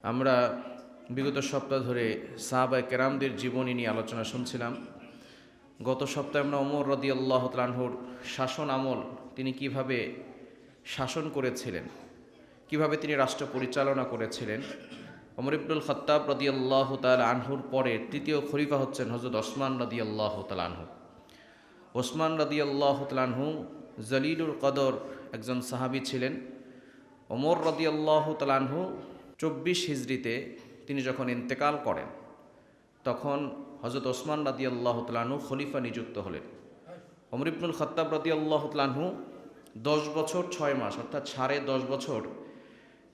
আমরা বিগত সপ্তাহ ধরে সাহাবায়ে কেরামদের জীবনী নিয়ে আলোচনা শুনছিলাম। গত সপ্তাহে আমরা ওমর রাদিয়াল্লাহু তাআলা আনহুর শাসন আমল, তিনি কিভাবে শাসন করেছিলেন, কিভাবে তিনি রাষ্ট্র পরিচালনা করেছিলেন। ওমর ইবনুল খাত্তাব রাদিয়াল্লাহু তাআলা আনহুর পরে তৃতীয় খলিফা হচ্ছেন হযরত ওসমান রাদিয়াল্লাহু তাআলা আনহু। ওসমান রাদিয়াল্লাহু তাআলা আনহু জলিলুল কদর একজন সাহাবী ছিলেন। ওমর রাদিয়াল্লাহু তাআলা আনহু 24 হিজরিতে তিনি যখন ইন্তেকাল করেন, তখন হযরত ওসমান রাদিয়াল্লাহু তাআলা আনহু খলিফা নিযুক্ত হলেন। ওমর ইবনুল খাত্তাব রাদিয়াল্লাহু তাআলা আনহু 10 বছর 6 মাস অর্থাৎ 10.5 বছর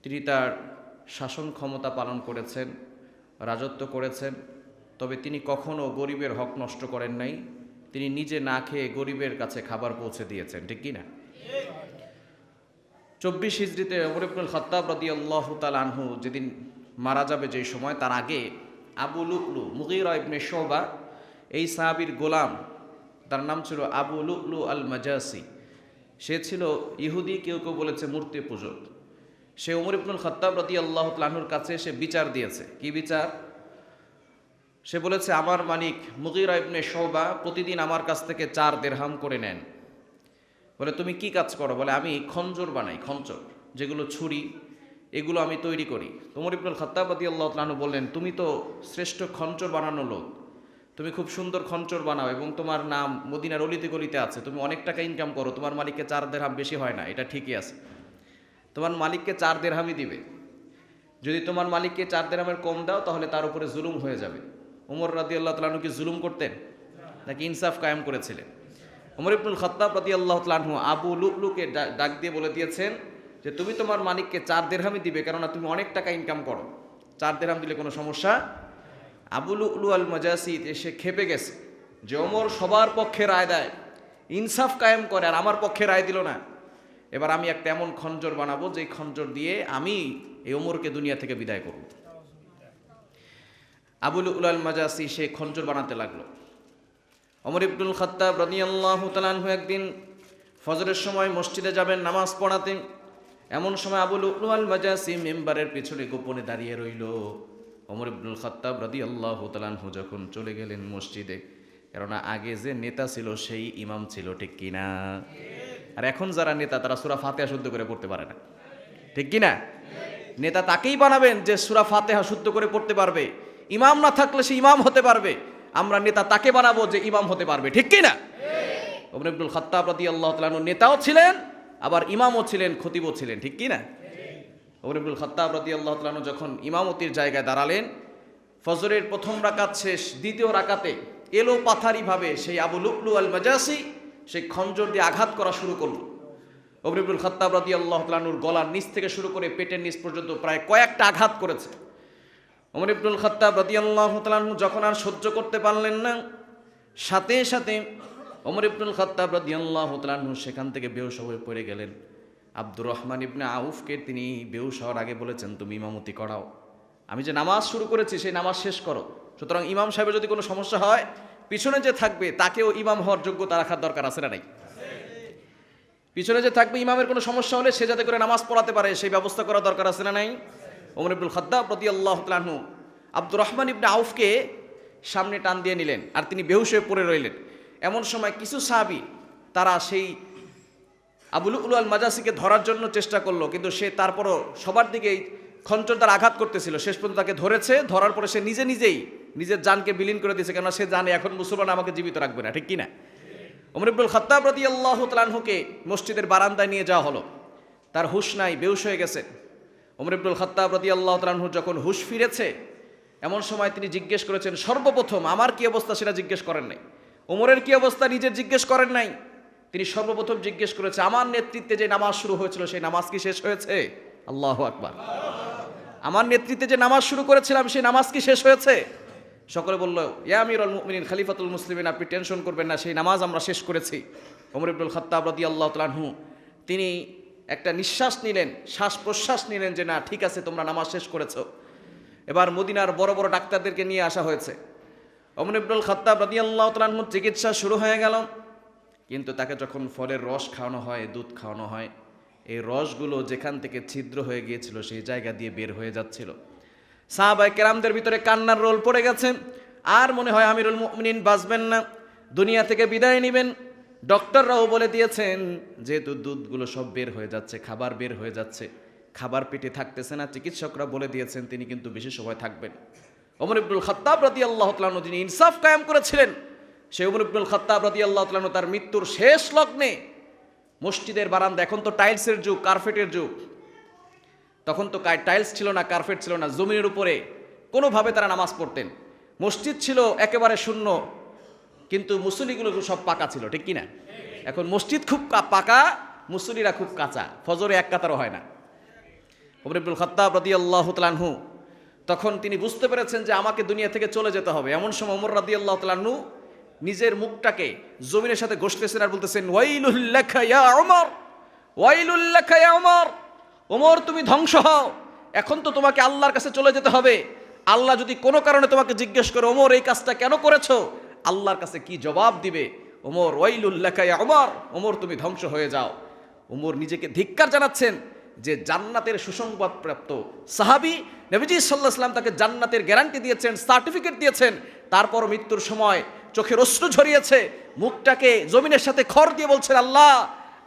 তিনি তার শাসন ক্ষমতা পালন করেছেন, রাজত্ব করেছেন। তবে তিনি কখনও গরিবের হক নষ্ট করেন নাই। তিনি নিজে না খেয়ে গরিবের কাছে খাবার পৌঁছে দিয়েছেন, ঠিক কি না? 24 হিজরিতে ওমর ইবনুল খাত্তাব রাদিয়াল্লাহু তাআলা আনহু যেদিন মারা যাবে, যেই সময়, তার আগে আবু লু'লু মুগীরা ইবনে শুবা, এই সাহাবীর গোলাম, তার নাম ছিল আবু লু'লু আল মাজাসি। সে ছিল ইহুদি, কেউ কেউ বলেছে মূর্তি পূজক। সে ওমর ইবনুল খাত্তাব রাদিয়াল্লাহু তাআলা আনহুর কাছে সে বিচার দিয়েছে। কি বিচার? সে বলেছে, আমার মালিক মুগীরা ইবনে শুবা প্রতিদিন আমার কাছ থেকে 4 দিরহাম করে নেন। বলে, তুমি কি কাজ করো? বলে, আমি খঞ্জর বানাই, খঞ্জর, যেগুলো ছুরি, এগুলো আমি তৈরি করি। ওমর ইবনুল খাত্তাব রাদিয়াল্লাহু তাআলা আনহু বললেন, তুমি তো শ্রেষ্ঠ খঞ্জর বানানো লোক, তুমি খুব সুন্দর খঞ্জর বানাও এবং তোমার নাম মদিনার অলিতে গলিতে আছে, তুমি অনেক টাকা ইনকাম করো, তোমার মালিককে 4 দিরহাম বেশি হয় না, এটা ঠিকই আছে। তোমার মালিককে 4 দিরহামই দিবে। যদি তোমার মালিককে 4 দিরহামের কম দাও, তাহলে তার উপরে জুলুম হয়ে যাবে। ওমর রাদিয়াল্লাহু তাআলা আনহু কি জুলুম করতেন নাকি ইনসাফ কায়েম করেছিলেন? ওমর ইবনুল খাত্তাব রাদিয়াল্লাহু তাআলা আনহু আবু লু'লুকে ডাক দিয়ে বলে দিয়েছেন যে, তুমি তোমার মালিককে 4 দিরহামই দিবে, কেননা তুমি অনেক টাকা ইনকাম করো, 4 দিরহাম দিলে কোনো সমস্যা। আবু লু'লু আল মাজাসি এসে খেপে গেছে যে ওমর সবার পক্ষে রায় দেয়, ইনসাফ কায়েম করে, আর আমার পক্ষে রায় দিল না। এবার আমি একটা এমন খঞ্জর বানাবো যেই খঞ্জর দিয়ে আমি এই ওমরকে দুনিয়া থেকে বিদায় করব। আবু লু'লু আল মাজাসি সে খঞ্জর বানাতে লাগলো। ওমর ইবনুল খাত্তাব রাদিয়াল্লাহু তাআলা আনহু একদিন ফজরের সময় মসজিদে যাবেন নামাজ পড়াতে। এমন সময় আবু লু'লু আল মাজাসি মিম্বারের পিছনে গোপনে দাঁড়িয়ে রইল। ওমর ইবনুল খাত্তাব রাদিয়াল্লাহু তাআলা আনহু যখন চলে গেলেন মসজিদে, কেননা আগে যে নেতা ছিল সেই ইমাম ছিল, ঠিক কিনা? আর এখন যারা নেতা, তারা সূরা ফাতিহা শুদ্ধ করে পড়তে পারে না, ঠিক কিনা? নেতা তাকেই বানাবেন যে সূরা ফাতিহা শুদ্ধ করে পড়তে পারবে। ইমাম না থাকলে সে ইমাম হতে পারবে। আমরা নেতা তাকে বানাবো যে ইমাম হতে পারবে, ঠিক কিনা? ওমর ইবনুল খাত্তাব রাদিয়াল্লাহু তাআলা আনহু নেতাও ছিলেন, আবার ইমামও ছিলেন, খতিবও ছিলেন, ঠিক কিনা? ওমর ইবনুল খাত্তাব রাদিয়াল্লাহু তাআলা আনহু যখন ইমামতির জায়গায় দাঁড়ালেন, ফজরের প্রথম রাকাত শেষ, দ্বিতীয় রাকাতে এলো পাথারিভাবে সেই আবু লু'লু আল মাজাসি সেই খঞ্জর দিয়ে আঘাত করা শুরু করল। ওমর ইবনুল খাত্তাব রাদিয়াল্লাহু তাআলা আনহুর গলার নিচ থেকে শুরু করে পেটের নিচ পর্যন্ত প্রায় কয়েকটা আঘাত করেছে। ওমর ইবনুল খাত্তাব রাদিয়াল্লাহু তাআলা আনহু যখন আর সহ্য করতে পারলেন না, সাথে সাথে ওমর ইবনুল খাত্তাব রাদিয়াল্লাহু তাআলা আনহু সেখান থেকে বেহুশ হয়ে পড়ে গেলেন। আব্দুর রহমান ইবনে আউফকে তিনি বেহুশ হওয়ার আগে বলেছেন, তুমি ইমামতি করাও, আমি যে নামাজ শুরু করেছি সেই নামাজ শেষ করো। সুতরাং ইমাম সাহেবের যদি কোনো সমস্যা হয়, পিছনে যে থাকবে তাকেও ইমাম হওয়ার যোগ্যতা রাখার দরকার আছে না নাই? পিছনে যে থাকবে, ইমামের কোনো সমস্যা হলে সে যাতে করে নামাজ পড়াতে পারে সেই ব্যবস্থা করা দরকার আছে না নাই? ওমর ইবনুল খাত্তাব রাদিয়াল্লাহু তাআলা আনহু আব্দুর রহমান ইবনে আউফকে সামনে টান দিয়ে নিলেন, আর তিনি বেহুশ হয়ে পড়ে রইলেন। এমন সময় কিছু সাহাবী তারা সেই আবু লু'লু আল মাজাসিকে ধরার জন্য চেষ্টা করলো, কিন্তু সে তারপরও সবার দিকেই খঞ্জর দ্বারা আঘাত করতেছিল। শেষ পর্যন্ত তাকে ধরেছে, ধরার পরে সে নিজেই নিজের জানকে বিলীন করে দিয়েছে, কেননা সে জানে এখন মুসলমান আমাকে জীবিত রাখবে না, ঠিক কিনা? ওমর ইবনুল খাত্তাব রাদিয়াল্লাহু তাআলা আনহুকে মসজিদের বারান্দায় নিয়ে যাওয়া হলো। তার হুঁশ নাই, বেহুশ হয়ে গেছে। ওমর ইবনুল খাত্তাব রাদিয়াল্লাহু তাআলা আনহু যখন হুঁশ ফিরেছে, এমন সময় তিনি জিজ্ঞেস করেছেন, সর্বপ্রথম আমার কি অবস্থা সেটা জিজ্ঞেস করেন নাই। ওমরের কি অবস্থা নিজের জিজ্ঞেস করেন নাই। তিনি সর্বপ্রথম জিজ্ঞেস করেছে, আমার নেতৃত্বে যে নামাজ শুরু হয়েছিল সেই নামাজ কি শেষ হয়েছে? আল্লাহু আকবার। আমার নেতৃত্বে যে নামাজ শুরু করেছিলাম সেই নামাজ কি শেষ হয়েছে? সকলে বলল, ইয়া আমিরুল মুমিনিন, খলিফাতুল মুসলিমিন, আপনি টেনশন করবেন না, সেই নামাজ আমরা শেষ করেছি। ওমর ইবনুল খাত্তাব রাদিয়াল্লাহু তাআলা আনহু তিনি একটা নিঃশ্বাস নিলেন, শ্বাস প্রশ্বাস নিলেন যে না, ঠিক আছে, তোমরা নামাজ শেষ করেছো। এবার মদিনার বড় বড় ডাক্তারদেরকে নিয়ে আসা হয়েছে। ওমর ইবনুল খাত্তাব রাদিয়াল্লাহু তাআলা আনহুর চিকিৎসা শুরু হয়ে গেল। কিন্তু তাকে যখন ফলের রস খাওয়ানো হয়, দুধ খাওয়ানো হয়, এই রসগুলো যেখান থেকে ছিদ্র হয়ে গিয়েছিল সেই জায়গা দিয়ে বের হয়ে যাচ্ছিল। সাহাবায়ে কেরামদের ভিতরে কান্নার রোল পড়ে গেছে, আর মনে হয় আমিরুল মুমিনিন বাঁচবেন না, দুনিয়া থেকে বিদায় নেবেন। ডক্টররাও বলে দিয়েছেন যেহেতু দুধগুলো সব বের হয়ে যাচ্ছে, খাবার বের হয়ে যাচ্ছে, খাবার পেটে থাকতেছে না, চিকিৎসকরা বলে দিয়েছেন তিনি কিন্তু বেশি সময় থাকবেন। ওমর ইবনুল খাত্তাব রাদিয়াল্লাহু তাআলা আনহু যিনি ইনসাফ কায়েম করেছিলেন, সেই ওমর ইবনুল খাত্তাব রাদিয়াল্লাহু তাআলা আনহু তার মৃত্যুর শেষ লগ্নে মসজিদের বারান্দা, এখন তো টাইলসের যুগ, কার্পেটের যুগ, তখন তো টাইলস ছিল না, কার্পেট ছিল না, জমিনের উপরে কোনোভাবে তারা নামাজ পড়তেন। মসজিদ ছিল একেবারে শূন্য, কিন্তু মুসল্লিগুলো সব পাকা ছিল, ঠিক কিনা? এখন মসজিদ খুব পাকা, মুসল্লিরা খুব কাঁচা, ফজরে এক কাতারও হয় না। ওমর ইবনুল খাত্তাব রাদিয়াল্লাহু তাআলা আনহু তখন তিনি বুঝতে পেরেছেন যে আমাকে দুনিয়া থেকে চলে যেতে হবে। এমন সময় ওমর রাদিয়াল্লাহু তাআলা আনহু নিজের মুখটাকে জমিনের সাথে ঘষতেছেন আর বলতেছেন, ওয়াইলুল লাকা ইয়া ওমর, ওয়াইলুল লাকা ইয়া ওমর, ওমর তুমি ধ্বংস হও, এখন তো তোমাকে আল্লাহর কাছে চলে যেতে হবে। আল্লাহ যদি কোনো কারণে তোমাকে জিজ্ঞেস করে ওমর এই কাজটা কেন করেছো, আল্লাহর কাছে কি জবাব দিবে? ওমর ওয়াইলুল লাকা ইয়া ওমর, ওমর তুমি ধ্বংস হয়ে যাও। ওমর নিজেকে ধিক্কার জানাচ্ছেন যে জান্নাতের সুসংবাদপ্রাপ্ত সাহাবী, নবীজি সাল্লাল্লাহু আলাইহি ওয়াসাল্লাম তাকে জান্নাতের গ্যারান্টি দিয়েছেন, সার্টিফিকেট দিয়েছেন, তারপর মৃত্যুর সময় চোখের অশ্রু ঝরিয়েছে, মুখটাকে জমিনের সাথে খড় দিয়ে বলছেন, আল্লাহ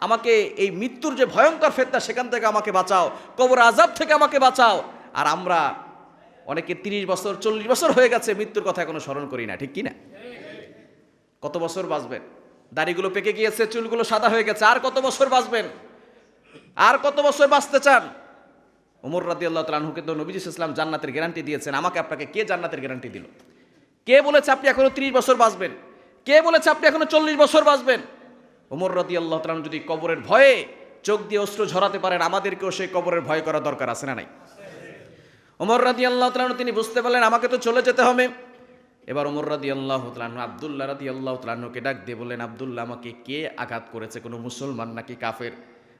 আমাকে এই মৃত্যুর যে ভয়ঙ্কর ফিতনা সেখান থেকে আমাকে বাঁচাও, কবর আযাব থেকে আমাকে বাঁচাও। আর আমরা অনেকে 30 বছর 40 বছর হয়ে গেছে মৃত্যুর কথা এখনো স্মরণ করি না, ঠিক কিনা? কত বছর বাঁচবেন? দাড়িগুলো পেকে গিয়েছে, চুলগুলো সাদা হয়ে গেছে, আর কত বছর বাঁচবেন? আর কত বছর বাঁচতে চান? ওমর রাদিয়াল্লাহু তাআলা আনহুকে তো নবী সাল্লাল্লাহু আলাইহি ওয়াসাল্লাম জান্নাতের গ্যারান্টি দিয়েছেন, আমাকে আপনাকে কে জান্নাতের গ্যারান্টি দিল? কে বলেছে আপনি এখনো 30 বছর বাঁচবেন? কে বলেছে আপনি এখনো 40 বছর বাঁচবেন? ওমর রাদিয়াল্লাহু তাআলা যদি কবরের ভয়ে চোখ দিয়ে অশ্রু ঝরাতে পারেন, আমাদেরকেও সেই কবরের ভয় করা দরকার আছে না নাই? ওমর রাদিয়াল্লাহু তাআলা তিনি বুঝতে পারলেন আমাকে তো চলে যেতে হবে। এবার ওমর রাদিয়াল্লাহু তাআলা আব্দুল্লাহ রাদিয়াল্লাহু তাআলাকে ডাক দিয়ে বললেন, আব্দুল্লাহ আমাকে কে আঘাত করেছে, কোনো মুসলমান নাকি কাফের?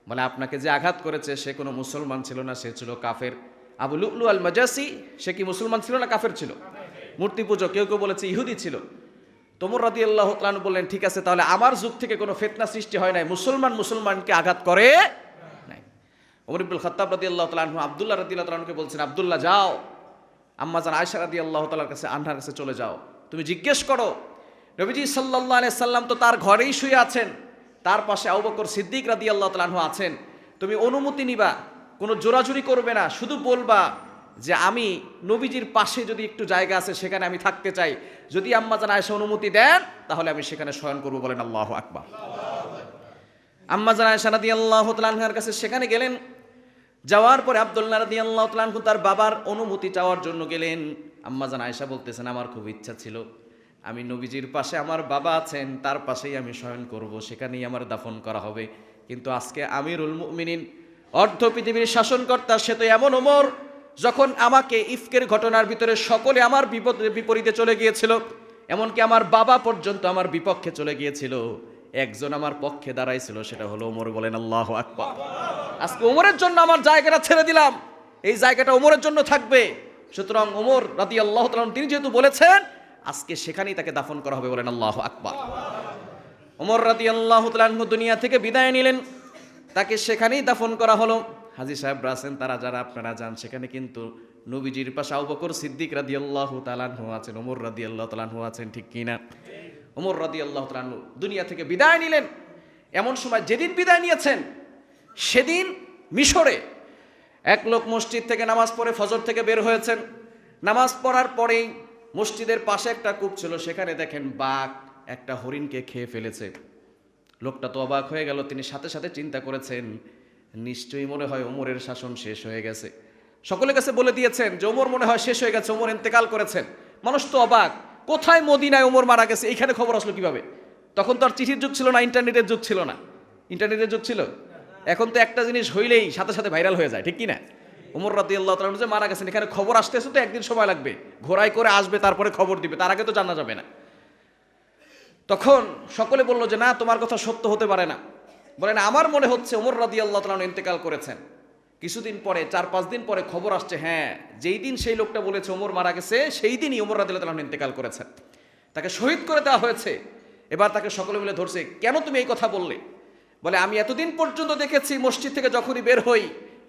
মানে আপনাকে যে আঘাত করেছে সে কোনো মুসলমান ছিল না, সে ছিল কাফের। আবু লুলু আল মাজাসি, সে কি মুসলমান ছিল না কাফের ছিল? মূর্তি পূজক, কেউ কেউ বলেছে ইহুদি ছিল। ওমর রাদিয়াল্লাহু তাআলা বললেন, ঠিক আছে, তাহলে আমার যুগ থেকে কোনো ফিতনা সৃষ্টি হয় নাই, মুসলমানকে আঘাত করে নাই। ওমর ইবনুল খাত্তাব রাদিয়াল্লাহু তাআলা আনহু আব্দুল্লাহ রাদিয়াল্লাহু তাআলাকে বলছেন, আব্দুল্লাহ যাও, আম্মা জান আয়েশা রাদিয়াল্লাহু তাআলার কাছে, আনহার কাছে চলে যাও, তুমি জিজ্ঞেস করো নবীজি সাল্লাল্লাহু আলাইহি সাল্লাম তো তার ঘরেই শুয়ে আছেন, তার পাশে আবু বকর সিদ্দিক রাদিয়াল্লাহু তাআলা আনহু আছেন, তুমি অনুমতি নিবা, কোনো জোরাজুরি করবে না, শুধু বলবা যে আমি নবীজির পাশে যদি একটু জায়গা আছে সেখানে আমি থাকতে চাই, যদি আম্মা জান আয়েশা অনুমতি দেন তাহলে আমি সেখানে শয়ন করব, বলেন আল্লাহু আকবার। আম্মা জান আয়েশা রাদিয়াল্লাহু তাআলা আনহার কাছে সেখানে গেলেন, যাওয়ার পরে আব্দুল্লাহ রাদিয়াল্লাহু তাআলা আনহু তার বাবার অনুমতি চাওয়ার জন্য গেলেন। আম্মা জান আয়েশা বলতেছেন, আমার খুব ইচ্ছা ছিল আমি নবীজির পাশে, আমার বাবা আছেন তার পাশেই আমি শয়ন করব, সেখানেই আমার দাফন করা হবে, কিন্তু আজকে আমিরুল মুমিনিন, অর্ধ পৃথিবীর শাসনকর্তা, সে তো এমন ওমর, যখন আমাকে ইফকের ঘটনার ভিতরে সকলে আমার বিপরীতে চলে গিয়েছিল, এমনকি আমার বাবা পর্যন্ত আমার বিপক্ষে চলে গিয়েছিল, একজন আমার পক্ষে দাঁড়াইছিল, সেটা হলো ওমর, বলেন আল্লাহু আকবার। আজকে ওমরের জন্য আমার জায়গাটা ছেড়ে দিলাম, এই জায়গাটা ওমরের জন্য থাকবে, সুতরাং ওমর রাদিয়াল্লাহু তাআলা তিনি যেহেতু বলেছেন আজকে সেখানেই তাকে দাফন করা হবে, বলেন আল্লাহু আকবার। ওমর রাদিয়াল্লাহু তাআলা দুনিয়া থেকে বিদায় নিলেন, তাকে সেখানেই দাফন করা হলো। হাজী সাহেবরা আছেন, তারা যারা আপনারা যান, সেখানে কিন্তু নবীজির পাশে আবু বকর সিদ্দিক রাদিয়াল্লাহু তাআলা আনহু আছেন, ওমর রাদিয়াল্লাহু তাআলা আনহু আছেন, ঠিক কিনা? ওমর রাদিয়াল্লাহু তাআলা আনহু দুনিয়া থেকে বিদায় নিলেন। এমন সময় যেদিন বিদায় নিয়েছেন সেদিন মিশরে এক লোক মসজিদ থেকে নামাজ পড়ে ফজর থেকে বের হয়েছেন, নামাজ পড়ার পরেই মসজিদের পাশে একটা কূপ ছিল, সেখানে দেখেন বাঘ একটা হরিণকে খেয়ে ফেলেছে। লোকটা তো অবাক হয়ে গেল, তিনি সাথে সাথে চিন্তা করেছেন নিশ্চয়ই মনে হয় ওমরের শাসন শেষ হয়ে গেছে। সকলের কাছে বলে দিয়েছেন যে ওমর মনে হয় শেষ হয়ে গেছে, ওমর ইন্তেকাল করেছেন। মানুষ তো অবাক, কোথায় মদিনায় ওমর মারা গেছে, এইখানে খবর আসলো কিভাবে? তখন তো আর চিঠির যুগ ছিল না, ইন্টারনেটের যুগ ছিল না। ইন্টারনেটের যুগ ছিল, এখন তো একটা জিনিস হইলেই সাথে সাথে ভাইরাল হয়ে যায়, ঠিক কিনা? ওমর রাদিয়াল্লাহু তাআলা যে মারা গেছেন, এখানে খবর আসতেছে তো একদিন সময় লাগবে, ঘোড়ায় করে আসবে, তারপরে খবর দিবে, তার আগে তো জানা যাবে না। তখন সকলে বলল যে না, তোমার কথা সত্য হতে পারে না। বলেন আমার মনে হচ্ছে ওমর রাদিয়াল্লাহু তাআলা ইন্তেকাল করেছেন। কিছুদিন পরে, 4-5 দিন পরে খবর আসছে, হ্যাঁ যেই দিন সেই লোকটা বলেছে ওমর মারা গেছে সেই দিনই ওমর রাদিয়াল্লাহু তাআলা ইন্তেকাল করেছেন, তাকে শহীদ করে দেওয়া হয়েছে। এবার তাকে সকলে মিলে ধরছে, কেন তুমি এই কথা বললে? বলে আমি এতদিন পর্যন্ত দেখেছি মসজিদ থেকে যখনই বের হই,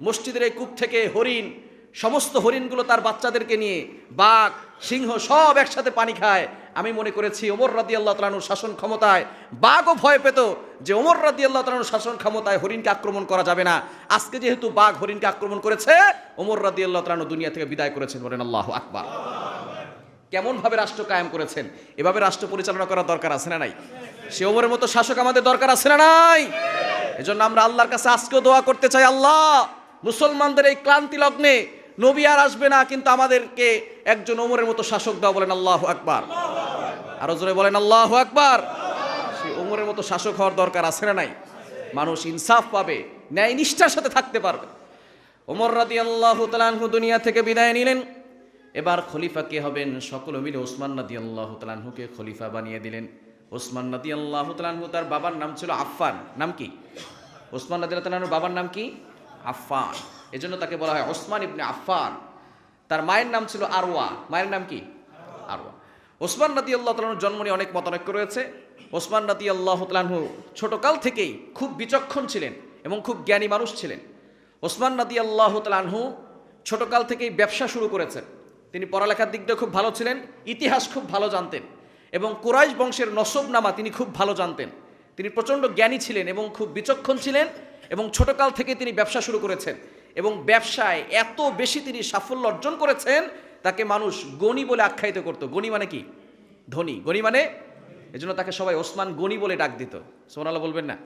মসজিদের এই কূপ থেকে হরিণ সমস্ত হরিণগুলো তার বাচ্চাদেরকে নিয়ে, বাঘ সিংহ সব একসাথে পানি খায়। আমি মনে করেছি ওমর রাদিয়াল্লাহু তাআলা আনহুর শাসন ক্ষমতায় বাঘও ভয় পেত যে ওমর রাদিয়াল্লাহু তাআলা আনহুর শাসন ক্ষমতায় হরিণকে আক্রমণ করা যাবে না। আজকে যেহেতু বাঘ হরিণকে আক্রমণ করেছে, ওমর রাদিয়াল্লাহু তাআলা আনহু দুনিয়া থেকে বিদায় করেছেন। বলেন আল্লাহু আকবার। কেমন ভাবে রাষ্ট্র কায়েম করেছেন। এভাবে রাষ্ট্র পরিচালনা করার দরকার আছে না নাই? সে ওমরের মতো শাসক আমাদের দরকার আছে না নাই? এজন্য আমরা আল্লাহর কাছে আজকেও দোয়া করতে চাই, আল্লাহ মুসলমানদের এই ক্লান্তি লগ্নে নবী আর আসবে না, কিন্তু আমাদেরকে একজন ওমরের মতো শাসক দাও। বলেন আল্লাহু আকবার। আরো জোরে বলেন আল্লাহু আকবার। সে ওমরের মতো শাসক হওয়ার দরকার আছে না নাই? মানুষ ইনসাফ পাবে, ন্যায় নিষ্ঠার সাথে থাকতে পারবে। ওমর রাদিয়াল্লাহু তাআলা আনহু দুনিয়া থেকে বিদায় নিলেন। এবার খলিফা কে হবেন? সকলে মিলে ওসমান রাদিয়াল্লাহু তাআলা আনহুকে খলিফা বানিয়ে দিলেন। ওসমান রাদিয়াল্লাহু তাআলা আনহু, তার বাবার নাম ছিল আফফান। নাম কি? ওসমান রাদিয়াল্লাহু তাআলা আনহুর বাবার নাম কি? আফফান। এজন্য তাকে বলা হয় ওসমান ইবনে আফফান। তার মায়ের নাম ছিল আরওয়া। মায়ের নাম কি? আরওয়া। ওসমান রাদিয়াল্লাহু তাআলা আনহুর জন্ম নিয়ে অনেক মতানৈক্য রয়েছে। ওসমান রাদিয়াল্লাহু তাআলা আনহু ছোটকাল থেকেই খুব বিচক্ষণ ছিলেন এবং খুব জ্ঞানী মানুষ ছিলেন। ওসমান রাদিয়াল্লাহু তাআলা আনহু ছোটকাল থেকেই ব্যবসা শুরু করেছেন। তিনি পড়ালেখার দিক দিয়ে খুব ভালো ছিলেন, ইতিহাস খুব ভালো জানতেন এবং কুরাইশ বংশের নসবনামা তিনি খুব ভালো জানতেন। তিনি প্রচণ্ড জ্ঞানী ছিলেন এবং খুব বিচক্ষণ ছিলেন এবং ছোটকাল থেকে তিনি ব্যবসা শুরু করেছেন এবং ব্যবসায় এত বেশি তিনি সাফল্য অর্জন করেছেন, তাকে মানুষ গণি বলে আখ্যায়িত করত। গণি মানে কি? ধনী। গণি মানে, এজন্য তাকে সবাই ওসমান গণি বলে ডাক দিত। সুবহানাল্লাহ বলবেন না?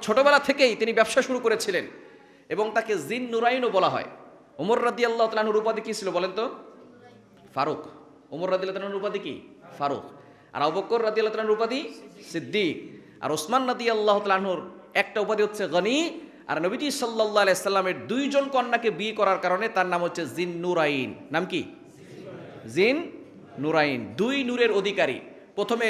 ছোটবেলা থেকেই তিনি ব্যবসা শুরু করেছিলেন এবং তাকে জিন নুরাইনও বলা হয়। ওমর রাদিয়াল্লাহু তাআলা আনহুর উপাধি কি ছিল বলেন তো? ফারুক। ওমর রাদিয়াল্লাহু তাআলা আনহুর উপাধি কি? ফারুক। আর আবু বকর রাদিয়াল্লাহু তাআলা আনহুর উপাধি সিদ্দিক। আর ওসমান রাদিয়াল্লাহু তাআলা আনহুর একটা উপাধি হচ্ছে গনি। আর নবীজি সাল্লাল্লাহু আলাইহি সাল্লামের দুইজন কন্যাকে বিয়ে করার কারণে তার নাম হচ্ছে জিন নুরাইন। নাম কি? জিন নুরাইন। দুই নূরের অধিকারী। প্রথমে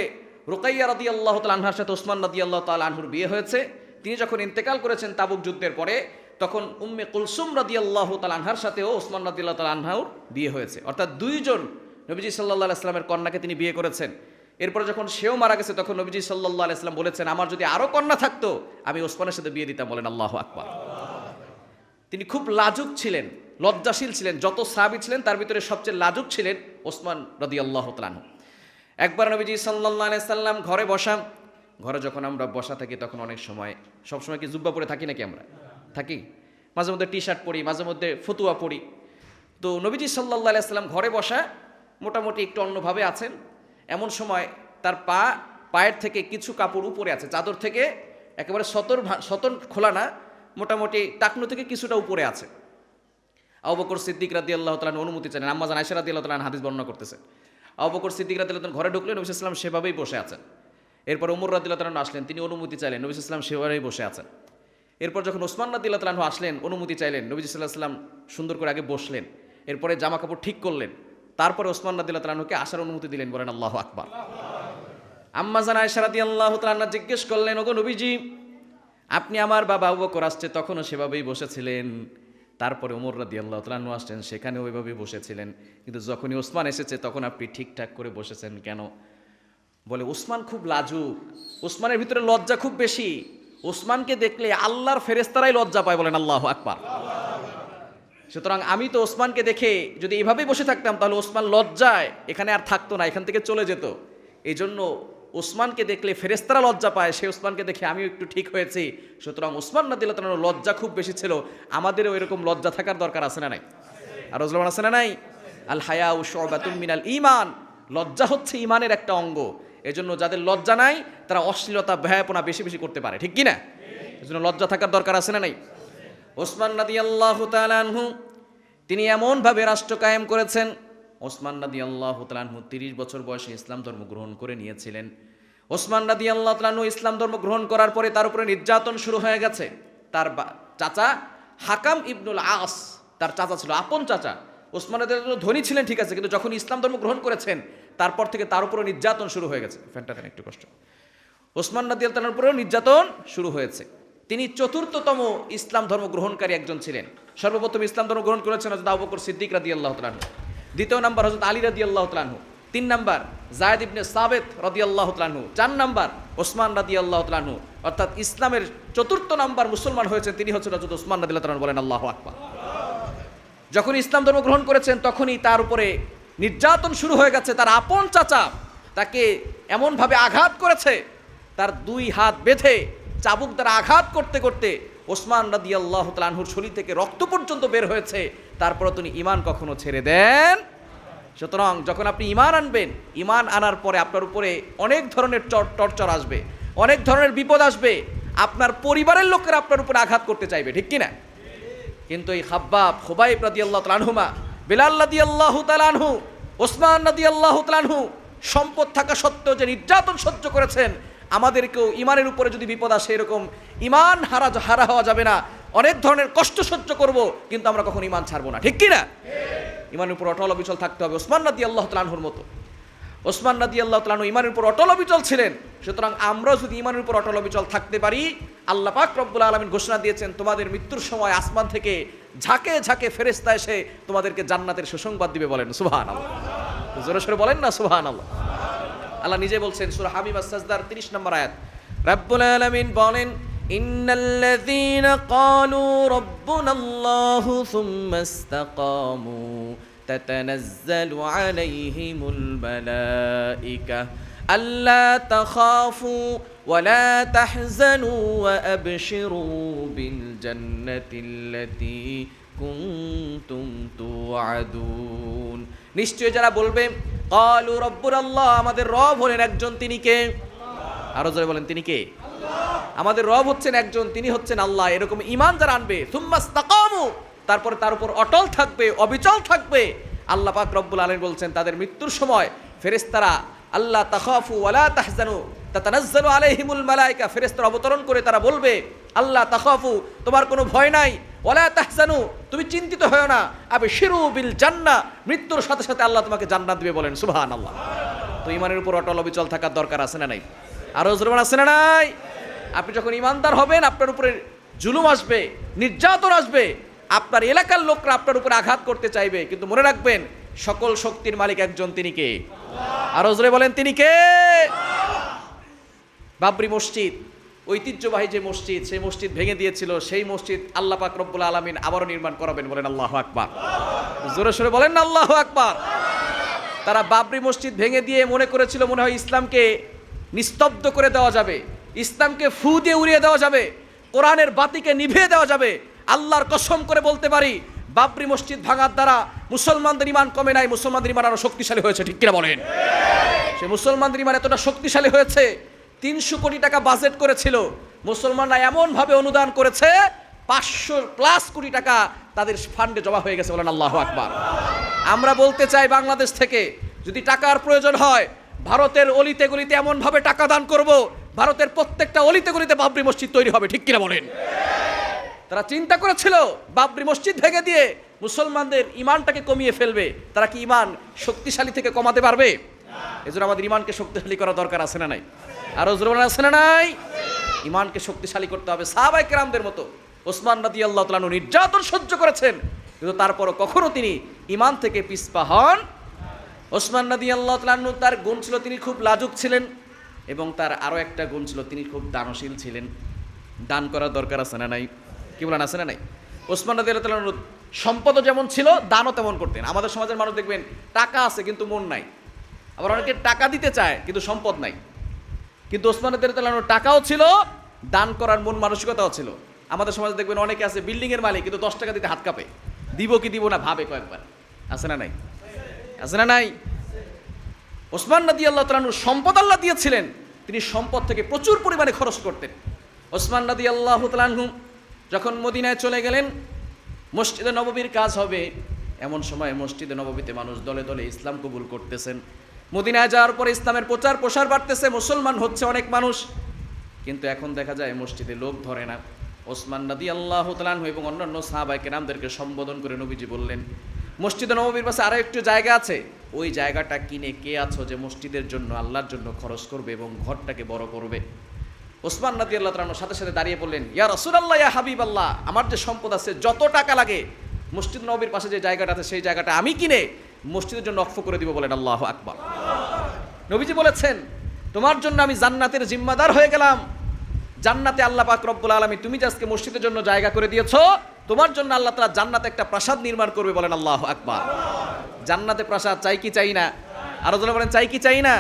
রুকাইয়া রাদিয়াল্লাহু তাআলা আনহার সাথে ওসমান রাদিয়াল্লাহু তাআলা আনহুর বিয়ে হয়েছে। তিনি যখন ইন্তেকাল করেছেন তাবুক যুদ্ধের পরে, তখন উম্মে কুলসুম রাদিয়াল্লাহু তাআলা আনহার সাথেও ওসমান রাদিয়াল্লাহু তাআলা আনহার বিয়ে হয়েছে। অর্থাৎ দুইজন নবীজি সাল্লাল্লাহু আলাইহি সাল্লামের কন্যাকে তিনি বিয়ে করেছেন। এরপরে যখন সেও মারা গেছে, তখন নবীজি সাল্লাল্লাহু আলাইহি সাল্লাম বলেছেন, আমার যদি আরো কন্যা থাকতো আমি ওসমানের সাথে বিয়ে দিতাম। বলেন আল্লাহু আকবার। তিনি খুব লাজুক ছিলেন, লজ্জাশীল ছিলেন। যত সাহাবী ছিলেন তার ভিতরে সবচেয়ে লাজুক ছিলেন ওসমান রাদিয়াল্লাহু তাআলা আনহু। একবার নবীজি সাল্লাল্লাহু আলাইহি সাল্লাম ঘরে বসা। ঘরে যখন আমরা বসা থাকি তখন অনেক সময়, সবসময় কি জুব্বা পরে থাকি নাকি? আমরা থাকি। মাঝে মধ্যে টি শার্ট পরি, মাঝে মধ্যে ফতুয়া পরি। তো নবীজি সাল্লাল্লাহু আলাইহি সাল্লাম ঘরে বসা, মোটামুটি একটু অন্যভাবে আছেন। এমন সময় তার পায়ের থেকে কিছু কাপড় উপরে আছে, চাদর থেকে একেবারে সতর খোলা না, মোটামুটি টাকনু থেকে কিছুটা উপরে আছে। আবু বকর সিদ্দিক রাদিয়াল্লাহু তাআলা অনুমতি চাইলেন। আম্মা জান আয়েশা রাদিয়াল্লাহু তাআলা হাদিস বর্ণনা করতেছে। আবু বকর সিদ্দিক রাদিয়াল্লাহু তাআলা ঘরে ঢুকলেন, নবী সাল্লাল্লাহু আলাইহি ওয়াসাল্লাম সেভাবেই বসে আছেন। এরপর ওমর রাদিয়াল্লাহু তাআলা আসলেন, তিনি অনুমতি চাইলেন, নবী সাল্লাল্লাহু আলাইহি ওয়াসাল্লাম সেভাবেই বসে আছেন। এরপর যখন ওসমান রাদিয়াল্লাহু তাআলা আসলেন, অনুমতি চাইলেন, নবী সাল্লাল্লাহু আলাইহি ওয়াসাল্লাম সুন্দর করে আগে বসলেন, এরপরে জামা কাপড় ঠিক করলেন, তারপরে ওসমান রাদিয়াল্লাহু তাআলাকে আসার অনুমতি দিলেন। বলেন আল্লাহু আকবার। আম্মা জান আয়েশা রাদিয়াল্লাহু তাআলা জিজ্ঞেস করলেন, ওগো নবীজি, আপনি আমার বাবা আবু বকর আসছে তখনও সেভাবেই বসেছিলেন, তারপরে ওমর রাদিয়াল্লাহু তাআলা আসছেন সেখানেও ওইভাবেই বসেছিলেন, কিন্তু যখনই ওসমান এসেছে তখন আপনি ঠিকঠাক করে বসেছেন কেন? বলে ওসমান খুব লাজুক, ওসমানের ভিতরে লজ্জা খুব বেশি। ওসমানকে দেখলে আল্লাহর ফেরেশতারাই লজ্জা পায়। বলেন আল্লাহু আকবার। সুতরাং আমি তো ওসমানকে দেখে যদি এইভাবেই বসে থাকতাম তাহলে ওসমান লজ্জায় এখানে আর থাকতো না, এখান থেকে চলে যেত। এই জন্য ওসমানকে দেখলে ফেরেশতারা লজ্জা পায়, সেই ওসমানকে দেখে আমিও একটু ঠিক হয়েছি। সুতরাং ওসমান রাদিয়াল্লাহু তাআলার লজ্জা খুব বেশি ছিল, আমাদেরও এরকম লজ্জা থাকার দরকার আছে না নাই? আর রসুল আছে না নাই? আল হায়াউ শুবাতুম মিনাল ঈমান। লজ্জা হচ্ছে ঈমানের একটা অঙ্গ। এজন্য যাদের লজ্জা নাই তারা অশ্লীলতা ব্যয়াপনা বেশি বেশি করতে পারে, ঠিক কি না? এজন্য লজ্জা থাকার দরকার আছে না নাই? ওসমান রাদিয়াল্লাহু তাআলা আনহু তিনি এমনভাবে রাষ্ট্র কায়েম করেছেন। ওসমান রাদিয়াল্লাহু তাআলা আনহু 30 বছর বয়সে ইসলাম ধর্ম গ্রহণ করে নিয়েছিলেন। ওসমান রাদিয়াল্লাহু তাআলা আনহু ইসলাম ধর্ম গ্রহণ করার পরে তার উপরে নির্যাতন শুরু হয়ে গেছে। তার চাচা হাকাম ইবনুল আস, তার চাচা ছিল, আপন চাচা। ওসমান রাদিয়াল্লাহু তাআলা ধনী ছিলেন ঠিক আছে, কিন্তু যখন ইসলাম ধর্ম গ্রহণ করেছেন তারপর থেকে তার উপরে নির্যাতন শুরু হয়ে গেছে। ফ্যানটা দেন একটু কষ্ট। ওসমান রাদিয়াল্লাহু তাআলার উপরেও নির্যাতন শুরু হয়েছে। তিনি চতুর্থতম ইসলাম ধর্ম গ্রহণকারী একজন ছিলেন। সর্বপ্রথম ইসলাম ধর্ম গ্রহণ করেছেন হযরত আবু বকর সিদ্দিক রাদিয়াল্লাহু তাআলা আনহু, দ্বিতীয় নাম্বার হযরত আলী রাদিয়াল্লাহু তাআলা আনহু, 3 নাম্বার যায়েদ ইবনে সাবিত রাদিয়াল্লাহু তাআলা আনহু, 4 নাম্বার ওসমান রাদিয়াল্লাহু তাআলা আনহু। অর্থাৎ ইসলামের চতুর্থ নাম্বার মুসলমান হয়েছেন তিনি হচ্ছেন হযরত ওসমান রাদিয়াল্লাহু তাআলা। বলেন আল্লাহু আকবার। যখন ইসলাম ধর্ম গ্রহণ করেছেন তখনই তার উপরে নির্যাতন শুরু হয়ে গেছে। তার আপন চাচা তাকে এমনভাবে আঘাত করেছে, তার 2 হাত বেঁধে চাবুক দ্বারা আঘাত করতে করতে ওসমান রাদিয়াল্লাহু তাআলা আনহুর শরীর থেকে রক্ত পর্যন্ত বের হয়েছে। তারপর তিনি ঈমান কখনো ছেড়ে দেন। সুতরাং যখন আপনি ঈমান আনবেন, ঈমান আনার পরে আপনার উপরে অনেক ধরনের টর্চার আসবে, অনেক ধরনের বিপদ আসবে, আপনার পরিবারের লোকেরা আপনার উপরে আঘাত করতে চাইবে, ঠিক কিনা? কিন্তু এই খুবাইব রাদিয়াল্লাহু তাআলা আনহুমা, বেলাল রাদিয়াল্লাহু তাআলা আনহু, ওসমান রাদিয়াল্লাহু তাআলা আনহু সম্পদ থাকা সত্ত্বেও যে নির্যাতন সহ্য করেছেন, আমাদেরকেও ঈমানের উপরে যদি বিপদ আসে এরকম ঈমান হারা হওয়া যাবে না। অনেক ধরনের কষ্ট সহ্য করব, কিন্তু আমরা কখনো ঈমান ছাড়বো না, ঠিক কিনা? ঈমানের উপর অটল অবিচল থাকতে হবে ওসমান রাদিয়াল্লাহু তাআলা আনহুর মতো। ওসমান রাদিয়াল্লাহু তাআলা আনহু ঈমানের উপর অটল অবিচল ছিলেন। সুতরাং আমরাও যদি ঈমানের উপর অটল অবিচল থাকতে পারি, আল্লাহ পাক রব্বুল আলামিন ঘোষণা দিয়েছেন তোমাদের মৃত্যুর সময় আসমান থেকে ঝাঁকে ঝাঁকে ফেরেশতা এসে তোমাদেরকে জান্নাতের সুসংবাদ দিবে। বলেন সুবহানাল্লাহ, জোরে সোরে বলেন না সুবহানাল্লাহ। আল্লাহ নিজে বলছেন সূরা হামিম আস-সাজদার 30 নম্বর আয়াত, রব্বুল আলামিন বলেন ইন্নাল্লাযীনা ক্বালু রাব্বুনাল্লাহু সুম্মা ইসতাকামু তাতানাজ্জালু আলাইহিমুল মালায়েকা আল্লা তাখাফু ওয়া লা তাহজানু ওয়া আবশিরু বিল জান্নাতিল্লাতী কুনতুম তুআদুন। নিশ্চয় যারা বলবে ক্বালু রাব্বুনাল্লাহ, আমাদের রব হলেন একজন, তিনি কে? আরো জোরে বলেন, তিনি কে? আমাদের রব হচ্ছেন একজন, তিনি হচ্ছেন আল্লাহ। এরকম ঈমান যারা আনবে, সুম্মা ইসতাকামু, তারপরে তার উপর অটল থাকবে, অবিচল থাকবে, আল্লাহ পাক রব্বুল আলামিন বলছেন তাদের মৃত্যুর সময় ফেরেশতারা আল্লাহ তাখাফু ওয়া লা তাহজানু তাতানাজ্জালু আলাইহিমুল মালায়েকা, ফেরেশতারা অবতরণ করে তারা বলবে আল্লাহ তাখাফু, তোমার কোনো ভয় নাই, ওয়া লা তাহজানু, তুমি চিন্তিত হয়ো না, আবশিরু বিল জান্নাহ, মৃত্যুর সাথে সাথে আল্লাহ তোমাকে জান্নাত দিবে। বলেন সুবহানাল্লাহ। তো ঈমানের উপর অটল অবিচল থাকার দরকার আছে না নাই? আরো জোরে আছে না নাই? আপনি যখন ঈমানদার হবেন, আপনার উপরে জুলুম আসবে, নির্যাতন আসবে, আপনার এলাকার লোকরা আপনার উপরে আঘাত করতে চাইবে, কিন্তু মনে রাখবেন সকল শক্তির মালিক একজন, তিনি কে? আরো জোরে বলেন, তিনি কে? বাবরি মসজিদ, ঐতিহ্যবাহী যে মসজিদ, সেই মসজিদ ভেঙে দিয়েছিল, সেই মসজিদ আল্লাহ পাক রব্বুল আলামিন আবারও নির্মাণ করাবেন। বলেন আল্লাহু আকবার। জোরে সোরে বলেন না আল্লাহু আকবার। তারা বাবরি মসজিদ ভেঙে দিয়ে মনে করেছিল মনে হয় ইসলামকে নিস্তব্ধ করে দেওয়া যাবে, ইসলামকে ফু দিয়ে উড়িয়ে দেওয়া যাবে, কোরআনের বাতিকে নিভিয়ে দেওয়া যাবে। আল্লাহর কসম করে বলতে পারি, বাবরি মসজিদ ভাঙার দ্বারা মুসলমানদের ঈমান কমে নাই, মুসলমানদের ঈমান আরো শক্তিশালী হয়েছে, ঠিক কিনা বলেন? সে মুসলমানদের ঈমান এতটা শক্তিশালী হয়েছে, 300 কোটি টাকা বাজেট করেছিল, মুসলমানরা এমনভাবে অনুদান করেছে 500+ কোটি টাকা তাদের ফান্ডে জমা হয়ে গেছে। বলেন আল্লাহু আকবার। আমরা বলতে চাই, বাংলাদেশ থেকে যদি টাকার প্রয়োজন হয়, ভারতের অলিতে গলিতে এমনভাবে টাকা দান করব, ভারতের প্রত্যেকটা অলিতে গলিতে বাবরি মসজিদ তৈরি হবে, ঠিক কিনা বলেন? তারা চিন্তা করেছিল বাবরি মসজিদ ভেঙে দিয়ে মুসলমানদের ঈমানটাকে কমিয়ে ফেলবে। তারা কি ঈমান শক্তিশালী থেকে কমাতে পারবে? এজন্য আমাদের ঈমানকে শক্তিশালী করা দরকার আছে না নাই? আরো জোরে আছে না নাই? ঈমানকে শক্তিশালী করতে হবে। সাহাবায়ে কেরামদের মতো ওসমান রাদিয়াল্লাহু তাআলা নির্যাতন সহ্য করেছেন, কিন্তু তারপরও কখনো তিনি ঈমান থেকে পিছপা হন। ওসমান রাদিয়াল্লাহু তাআলা তার গুণ ছিল, তিনি খুব লাজুক ছিলেন, এবং তার আরো একটা গুণ ছিল, তিনি খুব দানশীল ছিলেন। দান করার দরকার আছে না নাই? কি বলেন, আছে না নাই? ওসমান রাদিয়াল্লাহু তাআলা সম্পদও যেমন ছিল, দানও তেমন করতেন। আমাদের সমাজের মানুষ দেখবেন টাকা আছে কিন্তু মন নাই, আবার অনেকে টাকা দিতে চায় কিন্তু সম্পদ নাই। কিন্তু ওসমান রাদিয়াল্লাহু তাআলা টাকাও ছিল, দান করার মন মানসিকতাও ছিল। আমাদের সমাজে দেখবেন অনেকে আছে বিল্ডিং এর মালিক, কিন্তু 10 টাকা দিতে হাত কাঁপে, দিব কি দিব না ভাবে কয়েকবার। আছে না নাই? আছে না নাই? ওসমান রাদিয়াল্লাহু তাআলা সম্পদ আল্লাহ দিয়েছিলেন, তিনি সম্পদ থেকে প্রচুর পরিমাণে খরচ করতেন। ওসমান রাদিয়াল্লাহু তাআলা যখন মদিনায় চলে গেলেন, মসজিদে নববীর কাজ হবে, এমন সময় মসজিদে নববীতে মানুষ দলে দলে ইসলাম কবুল করতেছেন। মদিনায় যাওয়ার পরে ইসলামের প্রচার প্রসার বাড়তেছে, মুসলমান হচ্ছে অনেক মানুষ, কিন্তু এখন দেখা যায় মসজিদে লোক ধরে না। ওসমান রাদিয়াল্লাহু তাআলা এবং অন্যান্য সাহাবায়ে কেরামদেরকে সম্বোধন করে নবীজি বললেন, মসজিদে নববীর পাশে আরো একটু জায়গা আছে, ওই জায়গাটা কিনে কে আছো যে মসজিদের জন্য, আল্লাহর জন্য খরচ করবে এবং ঘরটাকে বড় করবে? ওসমান রাদিয়াল্লাহু তাআলা সাথে সাথে দাঁড়িয়ে বললেন, ইয়া রাসূলুল্লাহ, ইয়া হাবিবাল্লাহ, আমার যে সম্পদ আছে, যত টাকা লাগে, মসজিদ নববীর পাশে যে জায়গাটা আছে সেই জায়গাটা আমি কিনে মসজিদের জন্য ওয়াকফ করে দিব। বলেন আল্লাহু আকবার। নবীজি বলেছেন, তোমার জন্য আমি জান্নাতের জিম্মাদার হয়ে গেলাম। জান্নাতে আল্লাহ পাক রব্বুল আলামিন তুমি যে আজকে মসজিদের জন্য জায়গা করে দিয়েছো, তোমার জন্য আল্লাহ তাআলা জান্নাতে একটা প্রাসাদ নির্মাণ করবে, বলেন আল্লাহু আকবার। জান্নাতে প্রাসাদ চাই কি চাই না? আরো জোরে বলেন, চাই কি চাই না?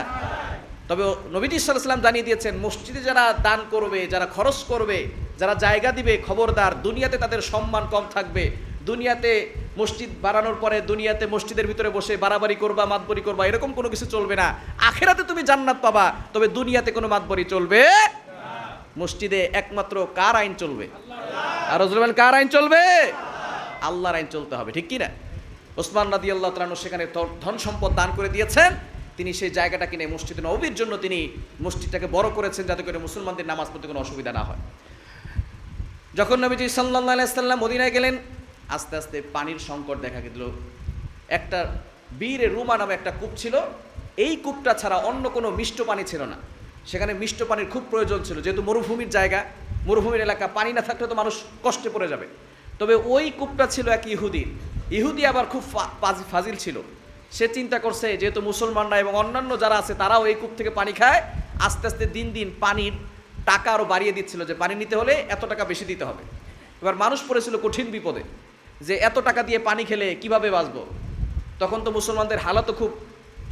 তবে নবীজি সাল্লাল্লাহু আলাইহি ওয়াসাল্লাম জানিয়ে দিয়েছেন, মসজিদে যারা দান করবে, যারা খরচ করবে, যারা জায়গা দিবে, খবরদার দুনিয়াতে তাদের সম্মান কম থাকবে। দুনিয়াতে মসজিদ বানানোর পরে দুনিয়াতে মসজিদের ভিতরে বসে বাড়াবাড়ি করবা, মাতবরি করবা, এরকম কোনো কিছু চলবে না। আখিরাতে তুমি জান্নাত পাবা, তবে দুনিয়াতে কোনো মাতবরি চলবে না। মসজিদে একমাত্র কার আইন চলবে? আর বলেন, কার আইন চলবে? আল্লাহর আইন চলতে হবে, ঠিক কি না? ওসমান রাদিয়াল্লাহু তাআলা আনহু সেখানে ধন সম্পদ দান করে দিয়েছেন। তিনি সেই জায়গাটা কিনে মসজিদ নববীর জন্য তিনি মসজিদটাকে বড় করেছেন, যাতে করে মুসলমানদের নামাজ পড়তে কোনো অসুবিধা না হয়। যখন নবীজি সাল্লাল্লাহু আলাইহি ওয়াসাল্লাম মদিনায় গেলেন, আস্তে আস্তে পানির সংকট দেখা দিল। একটা বীরে রুমা নামে একটা কূপ ছিল, এই কূপটা ছাড়া অন্য কোনো মিষ্ট পানি ছিল না। সেখানে মিষ্ট পানির খুব প্রয়োজন ছিল, যেহেতু মরুভূমির জায়গা, মরুভূমির এলাকা, পানি না থাকলে তো মানুষ কষ্টে পড়ে যাবে। তবে ওই কূপটা ছিল এক ইহুদির। ইহুদি আবার খুব ফাজিল ছিল। সে চিন্তা করছে, যেহেতু মুসলমানরা এবং অন্যান্য যারা আছে তারাও এই কূপ থেকে পানি খায়, আস্তে আস্তে দিন দিন পানির টাকা আরও বাড়িয়ে দিচ্ছিল, যে পানি নিতে হলে এত টাকা বেশি দিতে হবে। এবার মানুষ পড়েছিল কঠিন বিপদে, যে এত টাকা দিয়ে পানি খেলে কিভাবে বাঁচবো। তখন তো মুসলমানদের হালতও খুব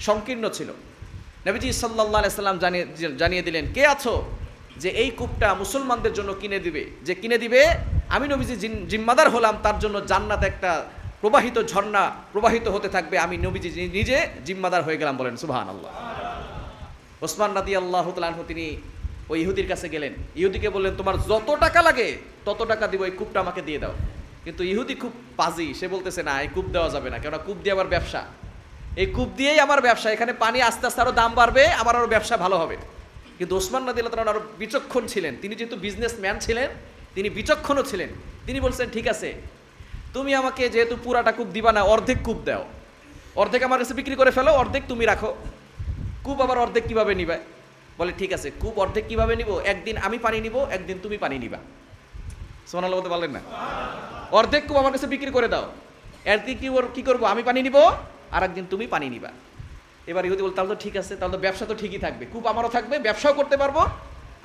সংকীর্ণ ছিল। নবীজি সাল্লাল্লাহু আলাইহি সাল্লাম জানিয়ে দিলেন, কে আছো যে এই কূপটা মুসলমানদের জন্য কিনে দিবে? যে কিনে দিবে, আমি নবীজি জিম্মাদার হলাম, তার জন্য জান্নাতে একটা প্রবাহিত ঝর্ণা প্রবাহিত হতে থাকবে। আমি নবীজি নিজে জিম্মাদার হয়ে গেলাম, বলেন সুবহানাল্লাহ। ওসমান রাদিয়াল্লাহু তাআলা আনহু তিনি ওই ইহুদির কাছে গেলেন। ইহুদিকে বললেন, তোমার যত টাকা লাগে তত টাকা দিব, এই কূপটা আমাকে দিয়ে দাও। কিন্তু ইহুদি খুব পাজি, সে বলতেছে, না, এই কূপ দেওয়া যাবে না, কেননা কূপ দিয়ে আমার ব্যবসা, এই কূপ দিয়েই আমার ব্যবসা, এখানে পানি আস্তে আস্তে আরও দাম বাড়বে, আমার আরও ব্যবসা ভালো হবে। কিন্তু ওসমান রাদিয়াল্লাহু তাআলা আরও বিচক্ষণ ছিলেন, তিনি যেহেতু বিজনেসম্যান ছিলেন, তিনি বিচক্ষণও ছিলেন। তিনি বলছেন, ঠিক আছে, তুমি আমাকে যেহেতু পুরাটা কূপ দিবা না, অর্ধেক কূপ দাও, অর্ধেক আমার কাছে বিক্রি করে ফেলো, অর্ধেক তুমি রাখো। কূপ আবার অর্ধেক কীভাবে নিবে? বলে, ঠিক আছে, কূপ অর্ধেক কীভাবে নিব? একদিন আমি পানি নিব, একদিন তুমি পানি নিবা। সুবহানাল্লাহ বলতে পারলেন না? অর্ধেক কূপ আমার কাছে বিক্রি করে দাও, একদিন কি করবো, আমি পানি নিব, আর একদিন তুমি পানি নিবা। এবার ইহুদি বলতে, তাহলে তো ঠিক আছে, তাহলে তো ব্যবসা তো ঠিকই থাকবে, কূপ আমারও থাকবে, ব্যবসাও করতে পারবো,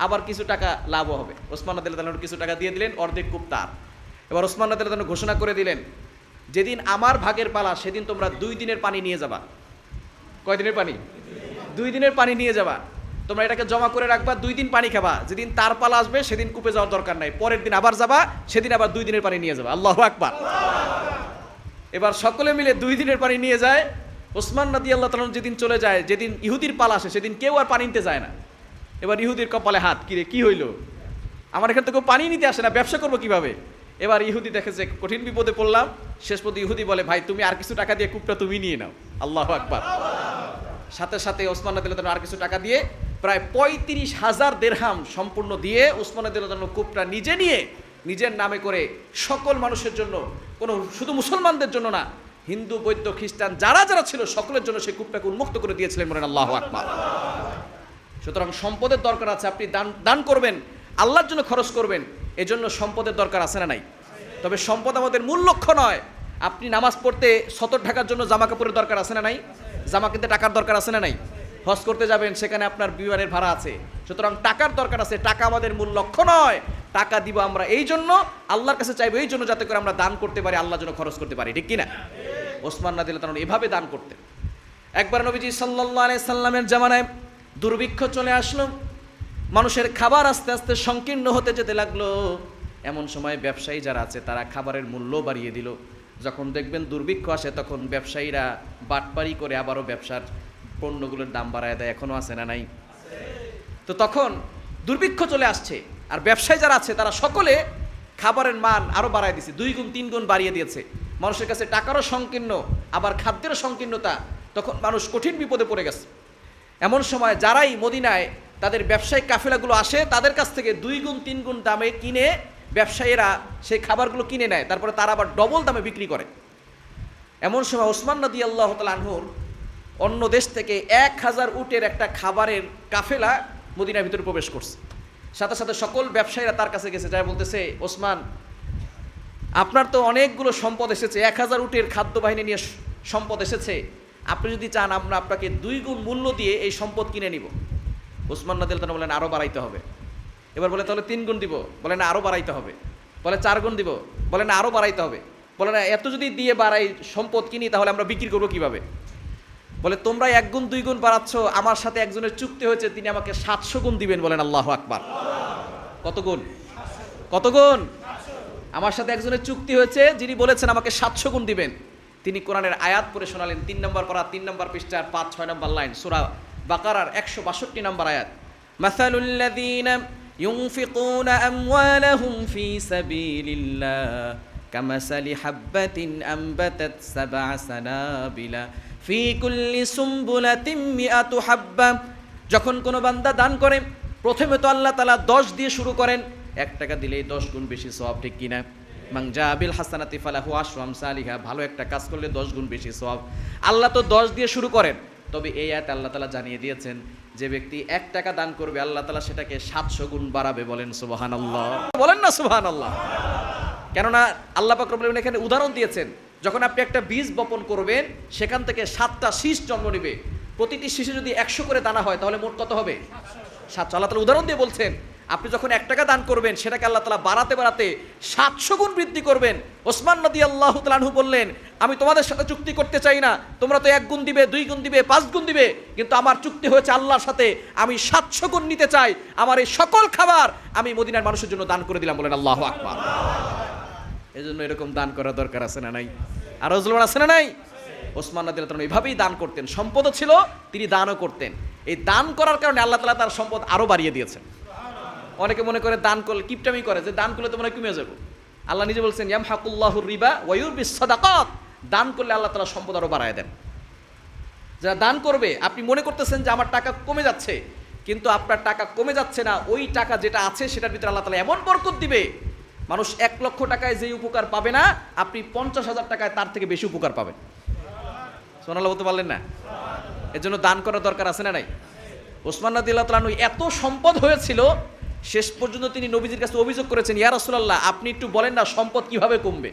আবার কিছু টাকা লাভও হবে। ওসমান রাদিয়াল্লাহু তাআলা কিছু টাকা দিয়ে দিলেন, অর্ধেক কূপ তার। এবার ওসমান রাদিয়াল্লাহু তাআলা ঘোষণা করে দিলেন, যেদিন আমার ভাগের পালা সেদিন তোমরা 2 দিনের পানি নিয়ে যাবা। কয় দিনের পানি? 2 দিনের পানি নিয়ে যাবা। তোমরা এটাকে জমা করে রাখবা, 2 দিন পানি খাবা। যেদিন তার পালা আসবে সেদিন কূপে যাওয়ার দরকার নাই, পরের দিন আবার যাবা, সেদিন আবার 2 দিনের পানি নিয়ে যাবা। আল্লাহু আকবার। এবার সকলে মিলে 2 দিনের পানি নিয়ে যায়। ওসমান রাদিয়াল্লাহু তাআলা যেদিন চলে যায়, যেদিন ইহুদির পালা আসে, সেদিন কেউ আর পানি নিতে যায় না। এবার ইহুদির কপালে হাত, কিরে কি হইল, আমার এখান থেকে পানি নিতে আসে না, ব্যবসা করবো কিভাবে? এবার ইহুদি দেখে যে কঠিন বিপদে পড়লাম। শেষ পর্যন্ত ইহুদি বলে, ভাই তুমি আর কিছু টাকা দিয়ে কূপটা তুমি নিয়ে নাও। আল্লাহু আকবার। সাথে সাথে ওসমান রাদিয়াল্লাহু তাআলা আর কিছু টাকা দিয়ে প্রায় 35,000 দিরহাম সম্পূর্ণ দিয়ে ওসমান রাদিয়াল্লাহু তাআলা কূপটা নিজে নিয়ে নিজের নামে করে সকল মানুষের জন্য, কোনো শুধু মুসলমানদের জন্য না, হিন্দু, বৌদ্ধ, খ্রিস্টান যারা যারা ছিল সকলের জন্য সেই কূপটাকে উন্মুক্ত করে দিয়েছিলেন, বলেন আল্লাহু আকবার। সুতরাং সম্পদের দরকার আছে, আপনি দান করবেন, আল্লাহর জন্য খরচ করবেন, এজন্য সম্পদের দরকার আছে না নাই? তবে সম্পদ আমাদের মূল লক্ষ্য নয়। আপনি নামাজ পড়তে সতর ঢাকার জন্য জামা কাপড়ের দরকার আছে না নাই? জামা কিনতে টাকার দরকার আছে না নাই? হজ করতে যাবেন, সেখানে আপনার বিমানের ভাড়া আছে, সুতরাং টাকার দরকার আছে। টাকা আমাদের মূল লক্ষ্য নয়। টাকা দিব আমরা এই জন্য, আল্লাহর কাছে চাইবো এই জন্য, যাতে করে আমরা দান করতে পারি, আল্লাহর জন্য খরচ করতে পারি, ঠিক কিনা? ওসমান রাদিয়াল্লাহু তাআলা এভাবে দান করতেন। একবার নবীজি সাল্লাল্লাহু আলাইহি সাল্লামের জামানায় দুর্ভিক্ষ চলে আসলো, মানুষের খাবার আস্তে আস্তে সংকীর্ণ হতে যেতে লাগলো। এমন সময় ব্যবসায়ী যারা আছে তারা খাবারের মূল্য বাড়িয়ে দিল। যখন দেখবেন দুর্ভিক্ষ আসে, তখন ব্যবসায়ীরা বাটপারি করে আবারও ব্যবসার পণ্যগুলোর দাম বাড়ায় দেয়। এখনও আছে না নাই? তো তখন দুর্ভিক্ষ চলে আসছে, আর ব্যবসায়ী যারা আছে তারা সকলে খাবারের মান আরও বাড়ায় দিয়েছে, 2 গুণ 3 গুণ বাড়িয়ে দিয়েছে। মানুষের কাছে টাকারও সংকীর্ণ, আবার খাদ্যেরও সংকীর্ণতা, তখন মানুষ কঠিন বিপদে পড়ে গেছে। এমন সময় যারাই মদিনায় তাদের ব্যবসায়িক কাফেলাগুলো আসে, তাদের কাছ থেকে 2 গুণ 3 গুণ দামে কিনে ব্যবসায়ীরা সেই খাবারগুলো কিনে নেয়, তারপরে তারা আবার ডবল দামে বিক্রি করে। এমন সময় ওসমান রাদিয়াল্লাহু তাআলা আনহুর অন্য দেশ থেকে 1000 উটের একটা খাবারের কাফেলা মদিনার ভিতরে প্রবেশ করছে। সাথে সাথে সকল ব্যবসায়ীরা তার কাছে গেছে, যাই বলতেছে, ওসমান, আপনার তো অনেকগুলো সম্পদ এসেছে, 1000 উটের খাদ্য বাহিনী নিয়ে সম্পদ এসেছে, আপনি যদি চান আমরা আপনাকে 2 গুণ মূল্য দিয়ে এই সম্পদ কিনে নিব। ওসমান রাদিয়াল্লাহু তাআলা বলেন, আরও বাড়াইতে হবে। এবার বলে, তাহলে 3 গুণ দিব। বলেন, আরও বাড়াইতে হবে। বলে 4 গুণ দিব। বলে না আরও বাড়াইতে হবে। বলে না এত যদি দিয়ে বাড়াই সম্পদ কিনি তাহলে আমরা বিক্রি করবো কিভাবে? বলে তোমরা 1 গুণ 2 গুণ বাড়াচ্ছ, আমার সাথে একজনের চুক্তি হয়েছে তিনি আমাকে 700 গুণ দিবেন। বলেন আল্লাহু আকবার। কত গুণ? কত গুণ? আমার সাথে একজনের চুক্তি হয়েছে, যিনি বলেছেন আমাকে 700 গুণ দিবেন। তিনি কোরআনের আয়াত পড়ে শোনালেন, 3 নম্বর পারা 3 নম্বর পৃষ্ঠার 5-6 নম্বর লাইন, সূরা বাকারার 162 নম্বর আয়াত। মাসালুল্লাযীনা ইউনফিকুনা আমওয়ালাহুম ফী সাবিলিল্লাহ কামাসালি হাববাতিন আনবাতাত সাবআ সানাবিলা ফী কুল্লি সুমবুলাতিন মিআতু হাব্বা। যখন কোনো বান্দা দান করে, প্রথমে তো আল্লাহ তাআলা 10 দিয়ে শুরু করেন। 1 টাকা দিলেই 10 গুণ বেশি সওয়াব, ঠিক কিনা? মান জাআ বিল হাসানাতি ফালাহু আশরু আমসালিহা। ভালো একটা কাজ করলে 10 গুণ বেশি সওয়াব। আল্লাহ তো 10 দিয়ে শুরু করেন। তবে এই আয়াতে আল্লাহ তাআলা জানিয়ে দিয়েছেন যে ব্যক্তি 1 টাকা দান করবে আল্লাহ তাআলা সেটাকে 700 গুণ বাড়াবে। বলেন সুবহানাল্লাহ। বলেন না সুবহানাল্লাহ। কেননা আল্লাহ পাক রব্বুল আলামিন এখানে উদাহরণ দিয়েছেন, যখন আপনি একটা বীজ বপন করবেন সেখান থেকে 7টা শীষ জন্ম নেবে। প্রতিটি শীষে যদি 100 করে দানা হয় তাহলে মোট কত হবে? 700। আল্লাহ তাআলা উদাহরণ দিয়ে বলছেন আপনি যখন 1 টাকা দান করবেন সেটাকে আল্লাহ তাআলা বাড়াতে বাড়াতে 700 গুণ বৃদ্ধি করবেন। ওসমান রাদিয়াল্লাহু তাআলা আনহু বললেন, আমি তোমাদের সাথে চুক্তি করতে চাই না, তোমরা তো 1 গুণ দিবে, 2 গুণ দিবে, 5 গুণ দিবে, কিন্তু আমার চুক্তি হয়েছে আল্লাহর সাথে, আমি 700 গুণ নিতে চাই। আমার এই সকল খাবার আমি মদিনার মানুষের জন্য দান করে দিলাম। বলেন আল্লাহু আকবার। এজন্য এরকম দান করা দরকার আছে না নাই? আর রজলমান আছে না নাই? ওসমান রাদিয়াল্লাহু তাআলা এইভাবেই দান করতেন। সম্পদও ছিল, তিনি দানও করতেন। এই দান করার কারণে আল্লাহ তাআলা তার সম্পদ আরো বাড়িয়ে দিয়েছেন। অনেকে মনে করে দান করলে কিপটামি করে, যে দান করলে তো মনে হয় কমে যাবে। আল্লাহ নিজে বলছেন ইয়ামহাকুল্লাহুর রিবা ওয়া ইউরবিস সাদাকাত। দান করলে আল্লাহ তাআলা সম্পদ আরো বাড়ায় দেন। যারা দান করবে, আপনি মনে করতেছেন যে আমার টাকা কমে যাচ্ছে, কিন্তু আপনার টাকা কমে যাচ্ছে না, ওই টাকা যেটা আছে সেটার ভিতরে আল্লাহ তাআলা এমন বরকত দিবে, মানুষ 1 লক্ষ টাকায় যে উপকার পাবে না, আপনি 50,000 টাকায় তার থেকে বেশি উপকার পাবেন। সুবহানাল্লাহ বলতে পারলেন না? এর জন্য দান করার দরকার আছে না নাই? ওসমান রাদিয়াল্লাহু তাআলা আনহু এত সম্পদ হয়েছিল, শেষ পর্যন্ত তিনি নবীজির কাছে অভিযোগ করেছেন, ইয়া রাসূলুল্লাহ আপনি একটু বলেন না সম্পদ কিভাবে কমবে?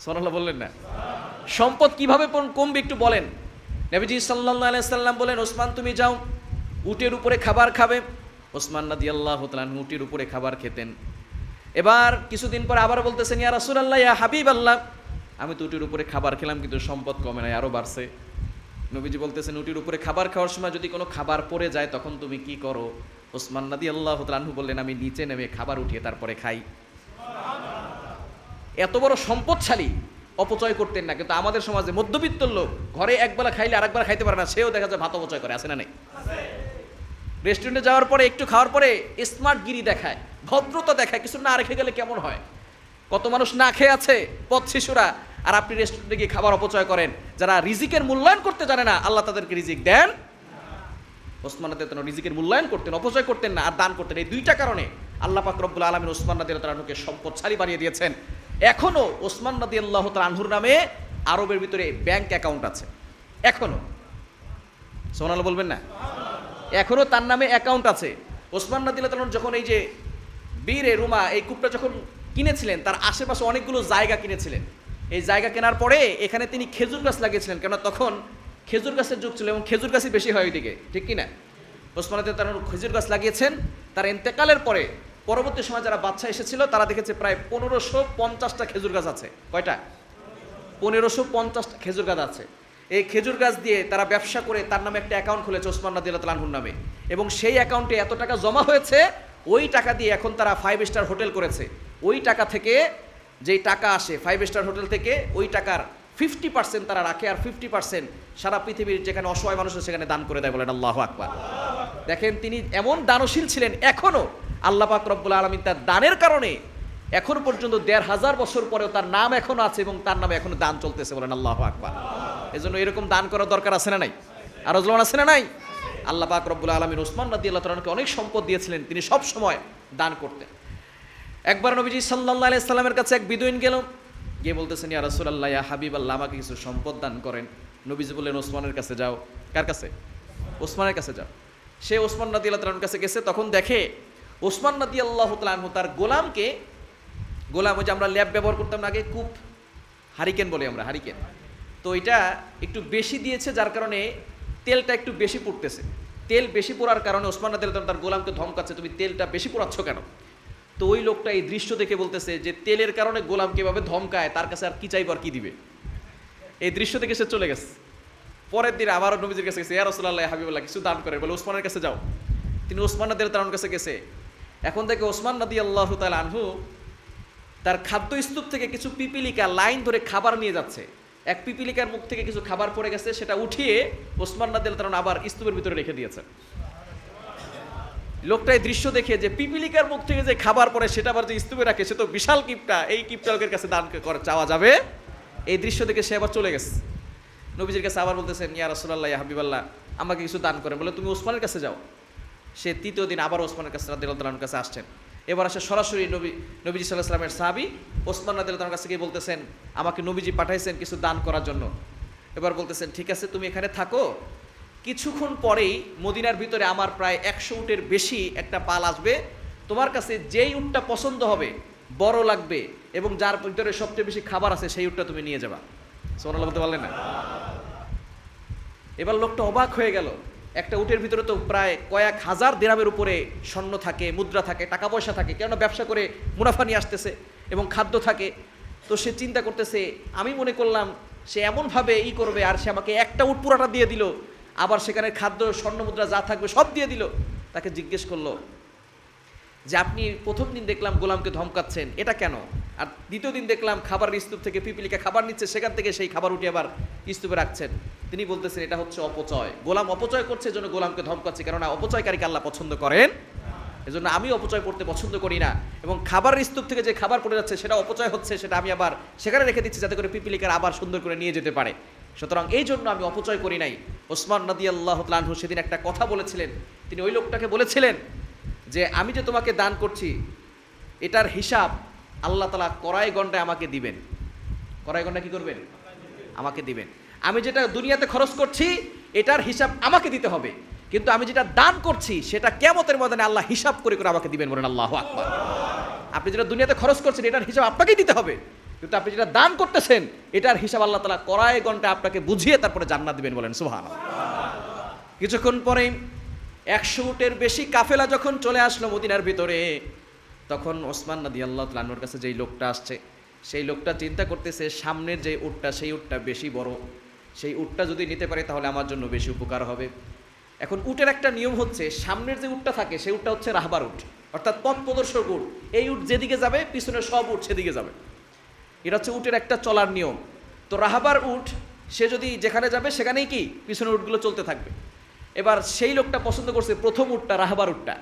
সুবহানাল্লাহ বললেন না? সম্পদ কিভাবে কমবে একটু বলেন। নবীজি সাল্লাল্লাহু আলাইহি সাল্লাম বলেন, ওসমান তুমি যাও, উটের উপরে খাবার খাবে। ওসমান রাদিয়াল্লাহু তাআলা আনহু উটের উপরে খাবার খেতেন। এবার কিছুদিন পর আবার বলতেছেন, ইয়া রাসূলুল্লাহ ইয়া হাবিবাল্লাহ আমি তো উটের উপরে খাবার খেলাম কিন্তু সম্পদ কমে নাই, আরো বাড়ছে। নবীজি বলতেছেন, উটের উপরে খাবার খাওয়ার সময় যদি কোনো খাবার পড়ে যায় তখন তুমি কি করো? ওসমান রাদিয়াল্লাহু তাআলা আনহু বললেন, আমি নিচে নেমে খাবার উঠিয়ে তারপরে খাই। এত বড় সম্পদশালী, অপচয় করতেন না। কিন্তু আমাদের সমাজে মধ্যবিত্ত লোক ঘরে একবেলা খাইলে আরেকবার খাইতে পারে না, সেও দেখা যায় ভাত অপচয় করে। আছে না নেই? রেস্টুরেন্টে যাওয়ার পরে একটু খাওয়ার পরে স্মার্টগিরি দেখায়, ভদ্রতা দেখায়, কিছু না রেখে গেলে কেমন হয়? কত মানুষ না খেয়ে আছে, পথ শিশুরা, আর আপনি রেস্টুরেন্টে গিয়ে খাবার অপচয় করেন। যারা রিজিকের মূল্যায়ন করতে জানে না, আল্লাহ তাদেরকে রিজিক দেন। ওসমান রাদিয়াল্লাহু তাআলা রিজিকের মূল্যায়ন করতেন, অপচয় করতেন না, আর দান করতেন। এই 2টা কারণে আল্লাহ পাক রব্বুল আলামিন ওসমান রাদিয়াল্লাহু তাআলা আনহুকে সম্পদশালী বানিয়ে দিয়েছেন। এখনো ওসমান রাদিয়াল্লাহু তাআলা আনহুর নামে আরবের ভিতরে ব্যাংক অ্যাকাউন্ট আছে, এখনো। সুবহানাল্লাহ বলবেন না? এখনো তার নামে অ্যাকাউন্ট আছে। ওসমান রাদিয়াল্লাহু তাআলা যখন এই যে বীরে রুমা এই কূপটা যখন কিনেছিলেন, তার আশেপাশে অনেকগুলো জায়গা কিনেছিলেন। এই জায়গা কেনার পরে এখানে তিনি খেজুর গাছ লাগিয়েছিলেন, কেননা তখন খেজুর গাছের যুগ ছিল এবং খেজুর গাছই বেশি হয় ওইদিকে, ঠিক কিনা? ওসমান রাদিয়াল্লাহু তাআলা খেজুর গাছ লাগিয়েছেন। তার ইন্তেকালের পরে পরবর্তী সময় যারা বাদশা এসেছিল তারা দেখেছে প্রায় 1550টা খেজুর গাছ আছে। কয়টা? 1550টা খেজুর গাছ আছে। এই খেজুর গাছ দিয়ে তারা ব্যবসা করে তার নামে একটা অ্যাকাউন্ট খুলেছে ওসমান রাদিয়াল্লাহু তাআলা আনহুর নামে, এবং সেই অ্যাকাউন্টে এত টাকা জমা হয়েছে, ওই টাকা দিয়ে এখন তারা 5 স্টার হোটেল করেছে। ওই টাকা থেকে যেই টাকা আসে 5 স্টার হোটেল থেকে, ওই টাকার 50% তারা রাখে, আর 50% সারা পৃথিবীর যেখানে অসহায় মানুষ সেখানে দান করে দেয়। বলেন আল্লাহু আকবার। দেখেন তিনি এমন দানশীল ছিলেন, এখনো আল্লাহ পাক রব্বুল আলামিন তার দানের কারণে এখন পর্যন্ত 1500 বছর পরেও তার নাম এখনো আছে এবং তার নামে এখনো দান চলতেছে। বলেন আল্লাহু আকবার। এজন্য এরকম দান করার দরকার আছে না নাই? আর রজলমান আছে না নাই? আল্লাহ পাক রব্বুল আলামিন ওসমান রাদিয়াল্লাহু তাআলা আনহুকে অনেক সম্পদ দিয়েছিলেন, তিনি সব সময় দান করতেন। একবার নবীজি সাল্লাল্লাহু আলাইহি সাল্লামের কাছে এক বিদুইন গেল, গিয়ে বলতেছেন, ইয়া রাসূলুল্লাহ ইয়া হাবিবাল্লাহ আমাকে কিছু সম্পদ দান করেন। নবীজি বললেন, ওসমানের কাছে যাও। কার কাছে? ওসমানের কাছে যাও। সে ওসমান রাদিয়াল্লাহু তাআলার কাছে গেছে, তখন দেখে ওসমান রাদিয়াল্লাহু তাআলা আনহু তার গোলামকে, গোলাম ওই যে আমরা ল্যাব ব্যবহার করতাম না আগে, কূপ, হারিকেন বলি আমরা, হারিকেন, তো এটা একটু বেশি দিয়েছে, যার কারণে তেলটা একটু বেশি পড়তেছে। তেল বেশি পড়ার কারণে ওসমান রাদিয়াল্লাহু তাআলা তার গোলামকে ধমকাচ্ছে, তুমি তেলটা বেশি পোড়াচ্ছ কেন? তো ওই লোকটা এই দৃশ্য দেখে বলতেছে যে তেলের কারণে গোলামকে এভাবে ধমকায়, তার কাছে আর কি চাইবো আর কি দিবে। এই দৃশ্য দেখে সে চলে গেছে। পরের দিন আবারও নবীজির কাছে গেছে, ইয়া রাসূলুল্লাহ হাবিবুল্লাহ কিছু দান করে, বলে ওসমানের কাছে যাও। তিনি ওসমান রাদিয়াল্লাহু তাআলার কাছে গেছে। এখন থেকে ওসমান রাদিয়াল্লাহু তাআলা আনহু তার খাদ্য স্তূপ থেকে কিছু পিপিলিকা লাইন ধরে খাবার নিয়ে যাচ্ছে। এক পিপিলিকার মুখ থেকে কিছু খাবার পড়ে গেছে, সেটা উঠিয়ে ওসমান রাদিয়াল্লাহু তাআলা আবার স্তূপের ভিতরে রেখে দিয়েছেন। লোকটা এই দৃশ্য দেখে যে পিপিলিকার মুখ থেকে যে খাবার পড়ে সেটা আবার যে স্তূপে রাখে, সে তো বিশাল কিপটা, এই কিপটা লোকের কাছে দান করে চাওয়া যাবে। এই দৃশ্য দেখে সে আবার চলে গেছে। নবীজির কাছে আবার বলতেছেন, ইয়া রাসূলুল্লাহ ইয়া হাবিবাল্লাহ আমাকে কিছু দান করেন, বলে তুমি ওসমানের কাছে যাও। সে তৃতীয় দিন আবার ওসমানের কাছে রাদিয়াল্লাহু তাআলার কাছে আসছেন। এবার আসে সরাসরি নবীজি সাল্লাল্লাহু আলাইহি ওয়াসাল্লামের সাহাবী ওসমান রাদিয়াল্লাহু তাআলার কাছে গিয়ে বলতেছেন, আমাকে নবীজি পাঠাইছেন কিছু দান করার জন্য। এবার বলতেছেন, ঠিক আছে তুমি এখানে থাকো, কিছুক্ষণ পরেই মদিনার ভিতরে আমার প্রায় 100 উটের বেশি একটা পাল আসবে, তোমার কাছে যেই উটটা পছন্দ হবে, বড় লাগবে এবং যার ভিতরে সবচেয়ে বেশি খাবার আছে সেই উটটা তুমি নিয়ে যাবা। সুবহানাল্লাহ বলতে পারলেন না? এবার লোকটা অবাক হয়ে গেল। একটা উটের ভিতরে তো প্রায় কয়েক হাজার দিরহামের উপরে স্বর্ণ থাকে, মুদ্রা থাকে, টাকা পয়সা থাকে, কেননা ব্যবসা করে মুনাফা নিয়ে আসতেছে এবং খাদ্য থাকে। তো সে চিন্তা করতেছে, আমি মনে করলাম সে এমনভাবে করবে, আর সে আমাকে একটা উট পুরাটা দিয়ে দিল, আবার সেখানে খাদ্য স্বর্ণ মুদ্রা যা থাকবে সব দিয়ে দিল। তাকে জিজ্ঞেস করলো যে আপনি প্রথম দিন দেখলাম গোলামকে ধমকাচ্ছেন, এটা কেন? আর দ্বিতীয় দিন দেখলাম খাবার স্তূপ থেকে পিপিলিকা খাবার নিচ্ছে, সেখান থেকে সেই খাবার উঠে আবার স্তূপে রাখছেন। তিনি বলতেছেন এটা হচ্ছে অপচয়, গোলাম অপচয় করছে, এজন্য গোলামকে ধমকাচ্ছে, কেননা অপচয়কারীকে আল্লাহ পছন্দ করেন, এজন্য আমি অপচয় করতে পছন্দ করি না। এবং খাবার স্তূপ থেকে যে খাবার পড়ে যাচ্ছে সেটা অপচয় হচ্ছে, সেটা আমি আবার সেখানে রেখে দিচ্ছি যাতে করে পিপিলিকার আবার সুন্দর করে নিয়ে যেতে পারে, সুতরাং এই জন্য আমি অপচয় করি নাই। ওসমান রাদিয়াল্লাহু তাআলা আনহু সেদিন একটা কথা বলেছিলেন। তিনি ওই লোকটাকে বলেছিলেন যে আমি যে তোমাকে দান করছি এটার হিসাব আল্লাহ তাআলা কড়াই গন্ডায় আমাকে দিবেন। কড়াই গন্ডায় কি করবেন? আমাকে দিবেন। আমি যেটা দুনিয়াতে খরচ করছি এটার হিসাব আমাকে দিতে হবে, কিন্তু আমি যেটা দান করছি সেটা কিয়ামতের ময়দানে আল্লাহ হিসাব করে করে আমাকে দিবেন। বলেন আল্লাহু আকবার। আপনি যেটা দুনিয়াতে খরচ করছেন এটার হিসাব আপনাকেই দিতে হবে, কিন্তু আপনি যেটা দান করতেছেন এটার হিসাব আল্লাহ তাআলা কড়াই গন্ডায় আপনাকে বুঝিয়ে তারপরে জান্নাত দিবেন। বলেন সুবহানাল্লাহ। কিছুক্ষণ পরেই 100 উটের বেশি কাফেলা যখন চলে আসলো মদিনার ভিতরে, তখন ওসমান রাদিয়াল্লাহু তাআলা আনহুর কাছে যেই লোকটা আসছে সেই লোকটা চিন্তা করতেছে সামনের যে উটটা সেই উটটা বেশি বড়, সেই উটটা যদি নিতে পারে তাহলে আমার জন্য বেশি উপকার হবে। এখন উটের একটা নিয়ম হচ্ছে, সামনের যে উটটা থাকে সেই উটটা হচ্ছে রাহবার উট, অর্থাৎ পথ প্রদর্শক উট। এই উট যেদিকে যাবে পিছনের সব উট সেদিকে যাবে, এটা হচ্ছে উটের একটা চলার নিয়ম। তো রাহবার উট সে যদি যেখানে যাবে সেখানেই কি পিছনের উটগুলো চলতে থাকবে। এবার সেই লোকটা পছন্দ করছে প্রথম উটটা, রাহবার উটটা।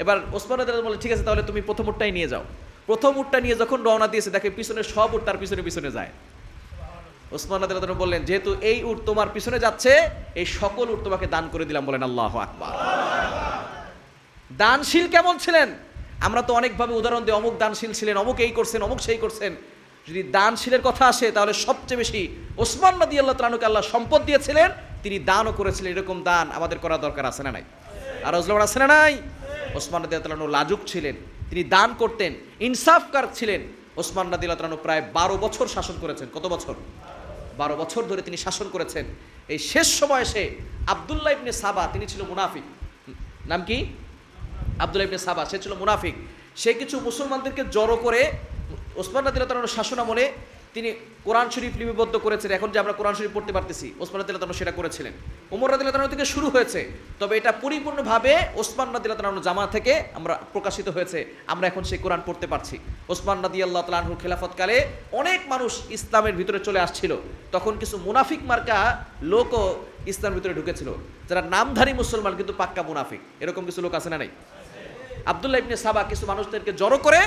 এবার ওসমান রাদিয়াল্লাহু বলে, ঠিক আছে তাহলে তুমি প্রথম উটটাই নিয়ে যাও। প্রথম উটটা নিয়ে যখন রওনা দিয়েছে দেখে পিছনের সব উট তার পিছনে পিছনে যায়। ওসমান রাদিয়াল্লাহু বললেন, যেহেতু এই উট তোমার পিছনে যাচ্ছে এই সকল উট তোমাকে দান করে দিলাম। বলেন আল্লাহু আকবার। দানশীল কেমন ছিলেন? আমরা তো অনেকভাবে উদাহরণ দিই, অমুক দানশীল ছিলেন, অমুক এই করছেন, অমুক সেই করছেন। যদি দানশীলের কথা আসে তাহলে সবচেয়ে বেশি ওসমান রাদিয়াল্লাহু তাআলাকে আল্লাহ সম্পদ দিয়েছিলেন, তিনি দানও করেছিলেন। এরকম দান আমাদের করা দরকার আছে না নাই? আর ওজলাম আছে না নাই? ওসমান রাদিয়াল্লাহু তাআলা লাজুক ছিলেন, তিনি দান করতেন, ইনসাফকার ছিলেন। ওসমান রাদিয়াল্লাহু তাআলা প্রায় 12 বছর শাসন করেছেন। কত বছর? 12 বছর ধরে তিনি শাসন করেছেন। এই শেষ সময় এসে আব্দুল্লাহ ইবনে সাবা, তিনি ছিল মুনাফিক। নাম কি? আব্দুল্লাহ ইবনে সাবা, সে ছিল মুনাফিক। সে কিছু মুসলমানদেরকে জড়ো করে ওসমান রাদিয়াল্লাহু তাআলার শাসনামলে তিনি কোরআন শরীফ লিপিবদ্ধ করেছেন। এখন যে আমরা কোরআন শরীফ পড়তে পারতেছি, ওসমান রাদিয়াল্লাহু তাআলা সেটা করেছিলেন। ওমর রাদিয়াল্লাহু তাআলা থেকে শুরু হয়েছে, তবে এটা পরিপূর্ণভাবে ওসমান রাদিয়াল্লাহু তাআলার জামা থেকে আমরা প্রকাশিত হয়েছে। আমরা এখন সেই কোরআন পড়তে পারছি। ওসমান রাদিয়াল্লাহু তাআলা আনহুর খেলাফতকালে অনেক মানুষ ইসলামের ভিতরে চলে আসছিল। তখন কিছু মুনাফিক মার্কা লোকও ইসলামের ভিতরে ঢুকেছিল, যারা নামধারী মুসলমান কিন্তু পাক্কা মুনাফিক। এরকম কিছু লোক আছে না নাই? আব্দুল্লাহ ইবনে সাবা কিছু মানুষদেরকে জড়ো করে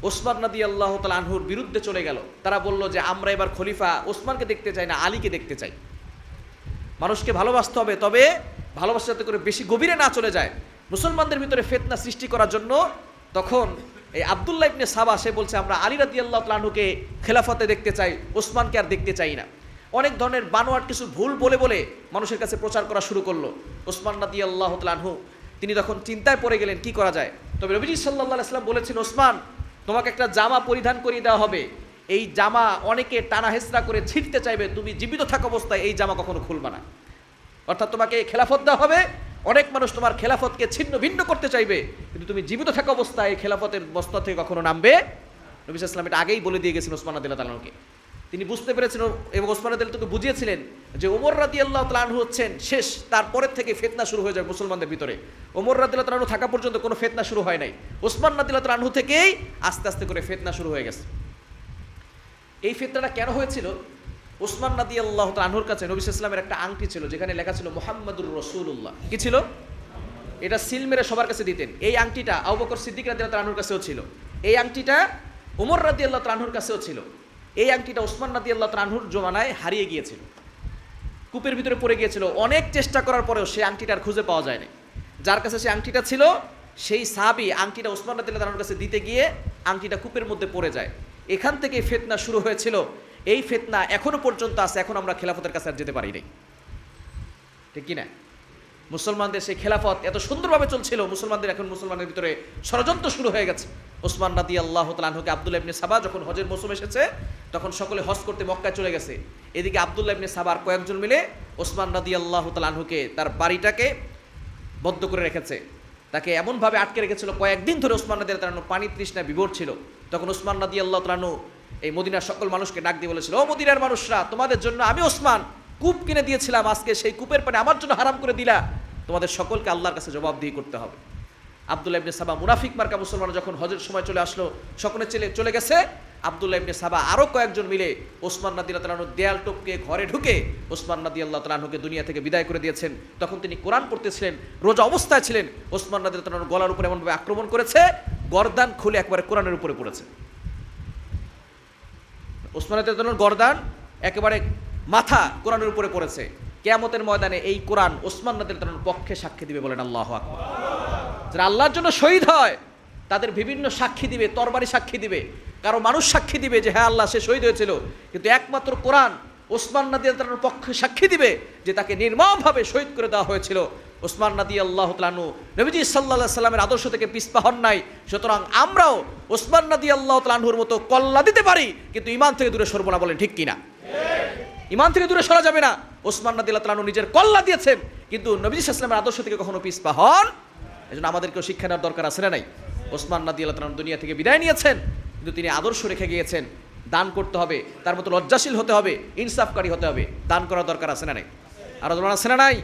ওসমান রাদিয়াল্লাহু তাআলা আনহুর বিরুদ্ধে চলে গেল। তারা বলল যে আমরা এবার খলিফা ওসমানকে দেখতে চাই না, আলীকে দেখতে চাই। মানুষকে ভালোবাসতে হবে, তবে ভালোবাসা যাতে করে বেশি গভীরে না চলে যায়, মুসলমানদের ভিতরে ফিতনা সৃষ্টি করার জন্য। তখন এই আব্দুল্লাহ ইবনে সাবা সে বলছে আমরা আলী রাদিয়াল্লাহু তাআলা আনহুকে খেলাফতে দেখতে চাই, ওসমানকে আর দেখতে চাই না। অনেক ধরনের বানোয়াট কিছু ভুল বলে বলে মানুষের কাছে প্রচার করা শুরু করলো। ওসমান রাদিয়াল্লাহু তাআলা আনহু তিনি তখন চিন্তায় পড়ে গেলেন কি করা যায়। তবে নবীজি সাল্লাল্লাহু আলাইহি ওয়াসাল্লাম বলেছেন, ওসমান তোমাকে একটা জামা পরিধান করিয়ে দেওয়া হবে, এই জামা অনেকে টানা হেসরা করে ছিঁড়তে চাইবে, তুমি জীবিত থাকা অবস্থায় এই জামা কখনো খুলবা না। অর্থাৎ তোমাকে খেলাফত দেওয়া হবে, অনেক মানুষ তোমার খেলাফতকে ছিন্ন ভিন্ন করতে চাইবে, কিন্তু তুমি জীবিত থাকা অবস্থায় এই খেলাফতের বস্তা থেকে কখনো নামবে। নবী সাল্লাল্লাহু আলাইহি ওয়াসাল্লাম এটা আগেই বলে দিয়ে গেছেন ওসমান রাদিয়াল্লাহু তাআলা আনহুকে। তিনি বুঝতে পেরেছেন এবং ওসমান রাদিয়াল্লাহু তাআলা বুঝিয়েছিলেন যে ওমর রাদিয়াল্লাহু তাআলা আনহু হচ্ছেন শেষ, তারপরের থেকে ফিতনা শুরু হয়ে যায় মুসলমানদের ভিতরে। ওমর রাদিয়াল্লাহু তাআলা আনহু থাকা পর্যন্ত কোনো ফিতনা শুরু হয় নাই, ওসমান রাদিয়াল্লাহু তাআলা আনহু থেকেই আস্তে আস্তে করে ফিতনা শুরু হয়ে গেছে। এই ফিতনাটা কেন হয়েছিল? ওসমান রাদিয়াল্লাহু তাআলা আনহুর কাছে নবী সাল্লাল্লাহু আলাইহি ওয়াসাল্লামের একটা আংটি ছিল, যেখানে লেখা ছিল মুহাম্মাদুর রাসূলুল্লাহ। কি ছিল? এটা সিল মেরে সবার কাছে দিতেন। এই আংটিটা আবু বকর সিদ্দিক রাদিয়াল্লাহু তাআলা আনহুর কাছেও ছিল, এই আংটিটা ওমর রাদিয়াল্লাহু তাআলা আনহুর কাছেও ছিল। এই আংটিটা ওসমান রাদিয়াল্লাহু তাআলা আনহুর জমানায় হারিয়ে গিয়েছিল, কূপের ভিতরে পড়ে গিয়েছিল। অনেক চেষ্টা করার পরেও সেই আংটিটা আর খুঁজে পাওয়া যায়নি। যার কাছে সেই আংটিটা ছিল সেই সাহাবী আংটিটা ওসমান রাদিয়াল্লাহু তাআলা আনহুর কাছে দিতে গিয়ে আংটিটা কূপের মধ্যে পড়ে যায়। এখান থেকে ফিতনা শুরু হয়েছিল। এই ফিতনা এখনো পর্যন্ত আছে, এখন আমরা খেলাফতের কাছে আর যেতে পারি নাই, ঠিক কি না? মুসলমানদের সেই খেলাফত এত সুন্দরভাবে চলছিল, মুসলমানদের ভিতরে ষড়যন্ত্র শুরু হয়ে গেছে। ওসমান রাদিয়াল্লাহু তাআলা আনহুকে আব্দুল্লাহ ইবনে সাবা যখন হজের মৌসুম এসেছে, তখন সকলে হজ করতে মক্কায় চলে গেছে। এদিকে আব্দুল্লাহ ইবনে সাবার কয়েকজন মিলে ওসমান রাদিয়াল্লাহু তাআলা আনহুকে তার বাড়িটাকে বদ্ধ করে রেখেছে, তাকে এমনভাবে আটকে রেখেছিল কয়েকদিন ধরে। ওসমান রাদিয়াল্লাহু তাআলা আনহু পানি তৃষ্ণায় বিভোর ছিল। তখন ওসমান রাদিয়াল্লাহু তাআলা আনহু এই মদিনার সকল মানুষকে ডাক দিয়ে বলেছিল, ও মদিনার মানুষরা, তোমাদের জন্য আমি ওসমান কূপ কিনে দিয়েছিলাম, আজকে সেই কূপের পানি আমার জন্য হারাম করে দিলা, তোমাদের সকলকে আল্লাহর কাছে জবাবদিহি করতে হবে। আব্দুল্লাহ ইবনে সাবা মুনাফিক মার্কা মুসলমান যখন হজের সময় চলে আসলো, সকলে চলে গেছে। আব্দুল্লাহ ইবনে সাবা আরও কয়েকজন মিলে ওসমান রাদিয়াল্লাহু তাআলা আনহু দেয়াল টপকে ঘরে ঢুকে ওসমান রাদিয়াল্লাহু তাআলা আনহুকে দুনিয়া থেকে বিদায় করে দিয়েছেন। তখন তিনি কোরআন পড়তেছিলেন, রোজা অবস্থায় ছিলেন। ওসমান রাদিয়াল্লাহু তাআলা আনহুর গলার উপরে এমনভাবে আক্রমণ করেছে, গর্দান খুলে একবারে কোরআনের উপরে পড়েছে। ওসমান রাদিয়াল্লাহু তাআলার গর্দান একেবারে মাথা কোরআনের উপরে পড়েছে। কিয়ামতের ময়দানে এই কোরআন ওসমান রাদিয়াল্লাহু তাআলার পক্ষে সাক্ষী দিবে, বলেন আল্লাহু আকবার। যারা আল্লাহর জন্য শহীদ হয় তাদের বিভিন্ন সাক্ষী দিবে, তরবারি সাক্ষী দিবে, কারো মানুষ সাক্ষী দিবে যে হ্যাঁ আল্লাহ সে শহীদ হয়েছিল, কিন্তু একমাত্র কোরআন ওসমান রাদিয়াল্লাহু তাআলার পক্ষে সাক্ষী দিবে যে তাকে নির্মমভাবে শহীদ করে দেওয়া হয়েছিল। ওসমান রাদিয়াল্লাহু তাআলা আনহু নবীজি সাল্লাল্লাহু আলাইহি সাল্লামের আদর্শ থেকে পিছপা হন নাই। সুতরাং আমরাও ওসমান রাদিয়াল্লাহু তাআলা আনহুর মতো কল্লা দিতে পারি, কিন্তু ঈমান থেকে দূরে সরব না, বলেন ঠিক কিনা? ঈমান থেকে দূরে সরা যাবে না। ওসমান রাদিয়াল্লাহু তাআলা আনহু নিজের কল্লা দিয়েছেন, কিন্তু নবীজি সাল্লাল্লাহু আলাইহি সাল্লামের আদর্শ থেকে কখনো পিছপা হন। এজন্য আমাদেরকেও শিক্ষা নেওয়ার দরকার আছে না নাই? ওসমান রাদিয়াল্লাহু তাআলা দুনিয়া থেকে বিদায় নিয়েছেন, কিন্তু তিনি আদর্শ রেখে গিয়েছেন। দান করতে হবে, তার মতো লজ্জাশীল হতে হবে, ইনসাফকারী হতে হবে। দান করার দরকার আছে না নাই? আর আছে না নাই?